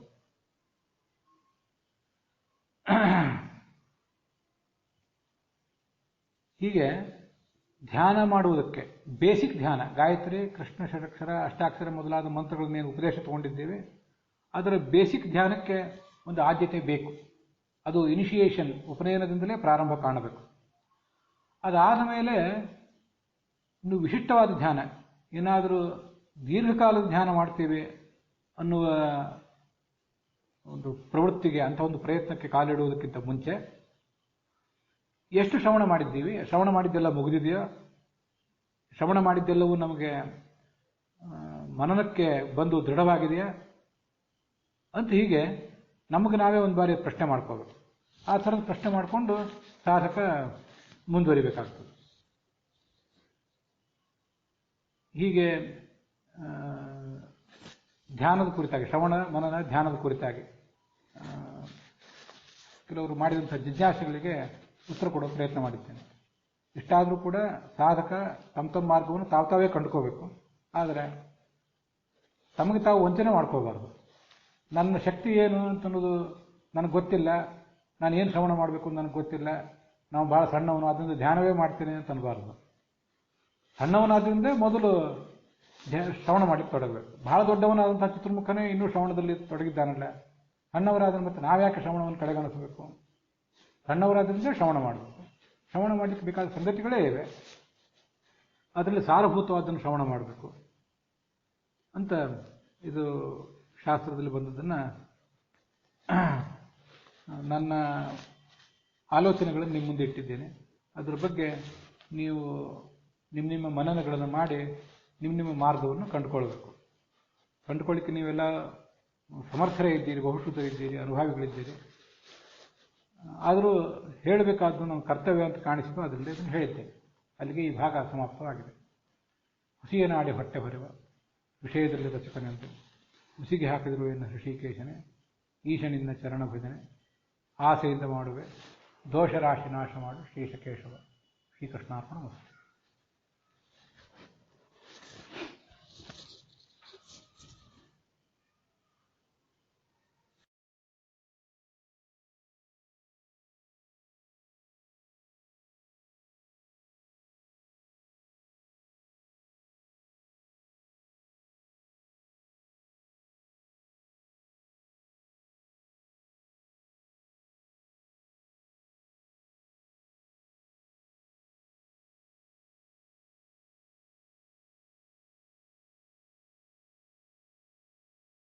ಹೀಗೆ ಧ್ಯಾನ ಮಾಡುವುದಕ್ಕೆ ಬೇಸಿಕ್ ಧ್ಯಾನ, ಗಾಯತ್ರಿ, ಕೃಷ್ಣ ಷಡಕ್ಷರ, ಅಷ್ಟಾಕ್ಷರ ಮೊದಲಾದ ಮಂತ್ರಗಳನ್ನೇನು ಉಪದೇಶ ತಗೊಂಡಿದ್ದೇವೆ, ಅದರ ಬೇಸಿಕ್ ಧ್ಯಾನಕ್ಕೆ ಒಂದು ಆದ್ಯತೆ ಬೇಕು. ಅದು ಇನಿಷಿಯೇಷನ್, ಉಪನಯನದಿಂದಲೇ ಪ್ರಾರಂಭ ಕಾಣಬೇಕು. ಅದಾದ ಮೇಲೆ ಇನ್ನು ವಿಶಿಷ್ಟವಾದ ಧ್ಯಾನ, ಏನಾದರೂ ದೀರ್ಘಕಾಲದ ಧ್ಯಾನ ಮಾಡ್ತೀವಿ ಅನ್ನುವ ಒಂದು ಪ್ರವೃತ್ತಿಗೆ, ಅಂಥ ಒಂದು ಪ್ರಯತ್ನಕ್ಕೆ ಕಾಲಿಡುವುದಕ್ಕಿಂತ ಮುಂಚೆ ಎಷ್ಟು ಶ್ರವಣ ಮಾಡಿದ್ದೀವಿ, ಶ್ರವಣ ಮಾಡಿದ್ದೆಲ್ಲ ಮುಗಿದಿದೆಯೋ, ಶ್ರವಣ ಮಾಡಿದ್ದೆಲ್ಲವೂ ನಮಗೆ ಮನನಕ್ಕೆ ಬಂದು ದೃಢವಾಗಿದೆಯಾ ಅಂತ ಹೀಗೆ ನಮಗೆ ನಾವೇ ಒಂದು ಬಾರಿ ಪ್ರಶ್ನೆ ಮಾಡ್ಕೋಬೇಕು. ಆ ಥರದ ಪ್ರಶ್ನೆ ಮಾಡಿಕೊಂಡು ಸಾಧಕ ಮುಂದುವರಿಬೇಕಾಗ್ತದೆ. ಹೀಗೆ ಧ್ಯಾನದ ಕುರಿತಾಗಿ, ಶ್ರವಣ ಮನನ ಧ್ಯಾನದ ಕುರಿತಾಗಿ ಕೆಲವರು ಮಾಡಿದಂಥ ಜಿಜ್ಞಾಸೆಗಳಿಗೆ ಉತ್ತರ ಕೊಡೋ ಪ್ರಯತ್ನ ಮಾಡಿದ್ದೇನೆ. ಇಷ್ಟಾದರೂ ಕೂಡ ಸಾಧಕ ತಮ್ಮ ಮಾರ್ಗವನ್ನು ತಾವೇ ಕಂಡುಕೋಬೇಕು. ಆದರೆ ತಮಗೆ ತಾವು ವಂಚನೆ ಮಾಡ್ಕೋಬಾರ್ದು. ನನ್ನ ಶಕ್ತಿ ಏನು ಅಂತನ್ನೋದು ನನಗೆ ಗೊತ್ತಿಲ್ಲ, ನಾನು ಏನು ಶ್ರವಣ ಮಾಡಬೇಕು ಅಂತ ನನಗೆ ಗೊತ್ತಿಲ್ಲ, ನಾವು ಭಾಳ ಸಣ್ಣವನು ಅದರಿಂದ ಧ್ಯಾನವೇ ಮಾಡ್ತೀನಿ ಅಂತ ಅನ್ನಬಾರ್ದು. ಸಣ್ಣವನಾದ್ರಿಂದ ಮೊದಲು ಶ್ರವಣ ಮಾಡಲಿಕ್ಕೆ ತೊಡಗಬೇಕು. ಬಹಳ ದೊಡ್ಡವನಾದಂಥ ಚಿತ್ರಮುಖನೇ ಇನ್ನೂ ಶ್ರವಣದಲ್ಲಿ ತೊಡಗಿದ್ದಾನಲ್ಲ, ಸಣ್ಣವರಾದ್ರೆ ಮತ್ತೆ ನಾವ್ಯಾಕೆ ಶ್ರವಣವನ್ನು ಕಡೆಗಣಿಸಬೇಕು? ಸಣ್ಣವರಾದ್ರಿಂದ ಶ್ರವಣ ಮಾಡಬೇಕು. ಶ್ರವಣ ಮಾಡಲಿಕ್ಕೆ ಬೇಕಾದ ಸಂಗತಿಗಳೇ ಇವೆ, ಅದರಲ್ಲಿ ಸಾರಭೂತವಾದನ್ನು ಶ್ರವಣ ಮಾಡಬೇಕು ಅಂತ ಇದು ಶಾಸ್ತ್ರದಲ್ಲಿ ಬಂದದ್ದನ್ನು ನನ್ನ ಆಲೋಚನೆಗಳನ್ನು ನಿಮ್ಮ ಮುಂದೆ ಇಟ್ಟಿದ್ದೇನೆ. ಅದರ ಬಗ್ಗೆ ನೀವು ನಿಮ್ಮ ಮನನಗಳನ್ನು ಮಾಡಿ ನಿಮ್ಮ ಮಾರ್ಗವನ್ನು ಕಂಡುಕೊಳ್ಬೇಕು. ಕಂಡುಕೊಳ್ಳಿಕ್ಕೆ ನೀವೆಲ್ಲ ಸಮರ್ಥರೇ ಇದ್ದೀರಿ, ಬಹುಶ್ರುತರಿದ್ದೀರಿ, ಅನುಭವಿಗಳಿದ್ದೀರಿ. ಆದರೂ ಹೇಳಬೇಕಾದ್ದು ನಮ್ಮ ಕರ್ತವ್ಯ ಅಂತ ಕಾಣಿಸಿತು, ಅದರಿಂದ ಇದನ್ನು ಹೇಳಿದ್ದೇನೆ. ಅಲ್ಲಿಗೆ ಈ ಭಾಗ ಸಮಾಪ್ತವಾಗಿದೆ. ಹುಸಿಯ ನಾಡಿ ಹೊಟ್ಟೆ ಹೊರೆವ ವಿಷಯದಲ್ಲಿ ರಚಕನೆಂದು ಹುಸಿಗೆ ಹಾಕಿದರು ಎನ್ನ ಋಷಿಕೇಶನೇ, ಈಶನಿಂದ ಚರಣ ಭಜನೆ ಆಸೆಯಿಂದ ಮಾಡುವೆ, ದೋಷರಾಶಿ ನಾಶ ಮಾಡು ಶ್ರೀಶಕೇಶವ. ಶ್ರೀಕೃಷ್ಣಾರ್ಪಣ ವಸ್ತು.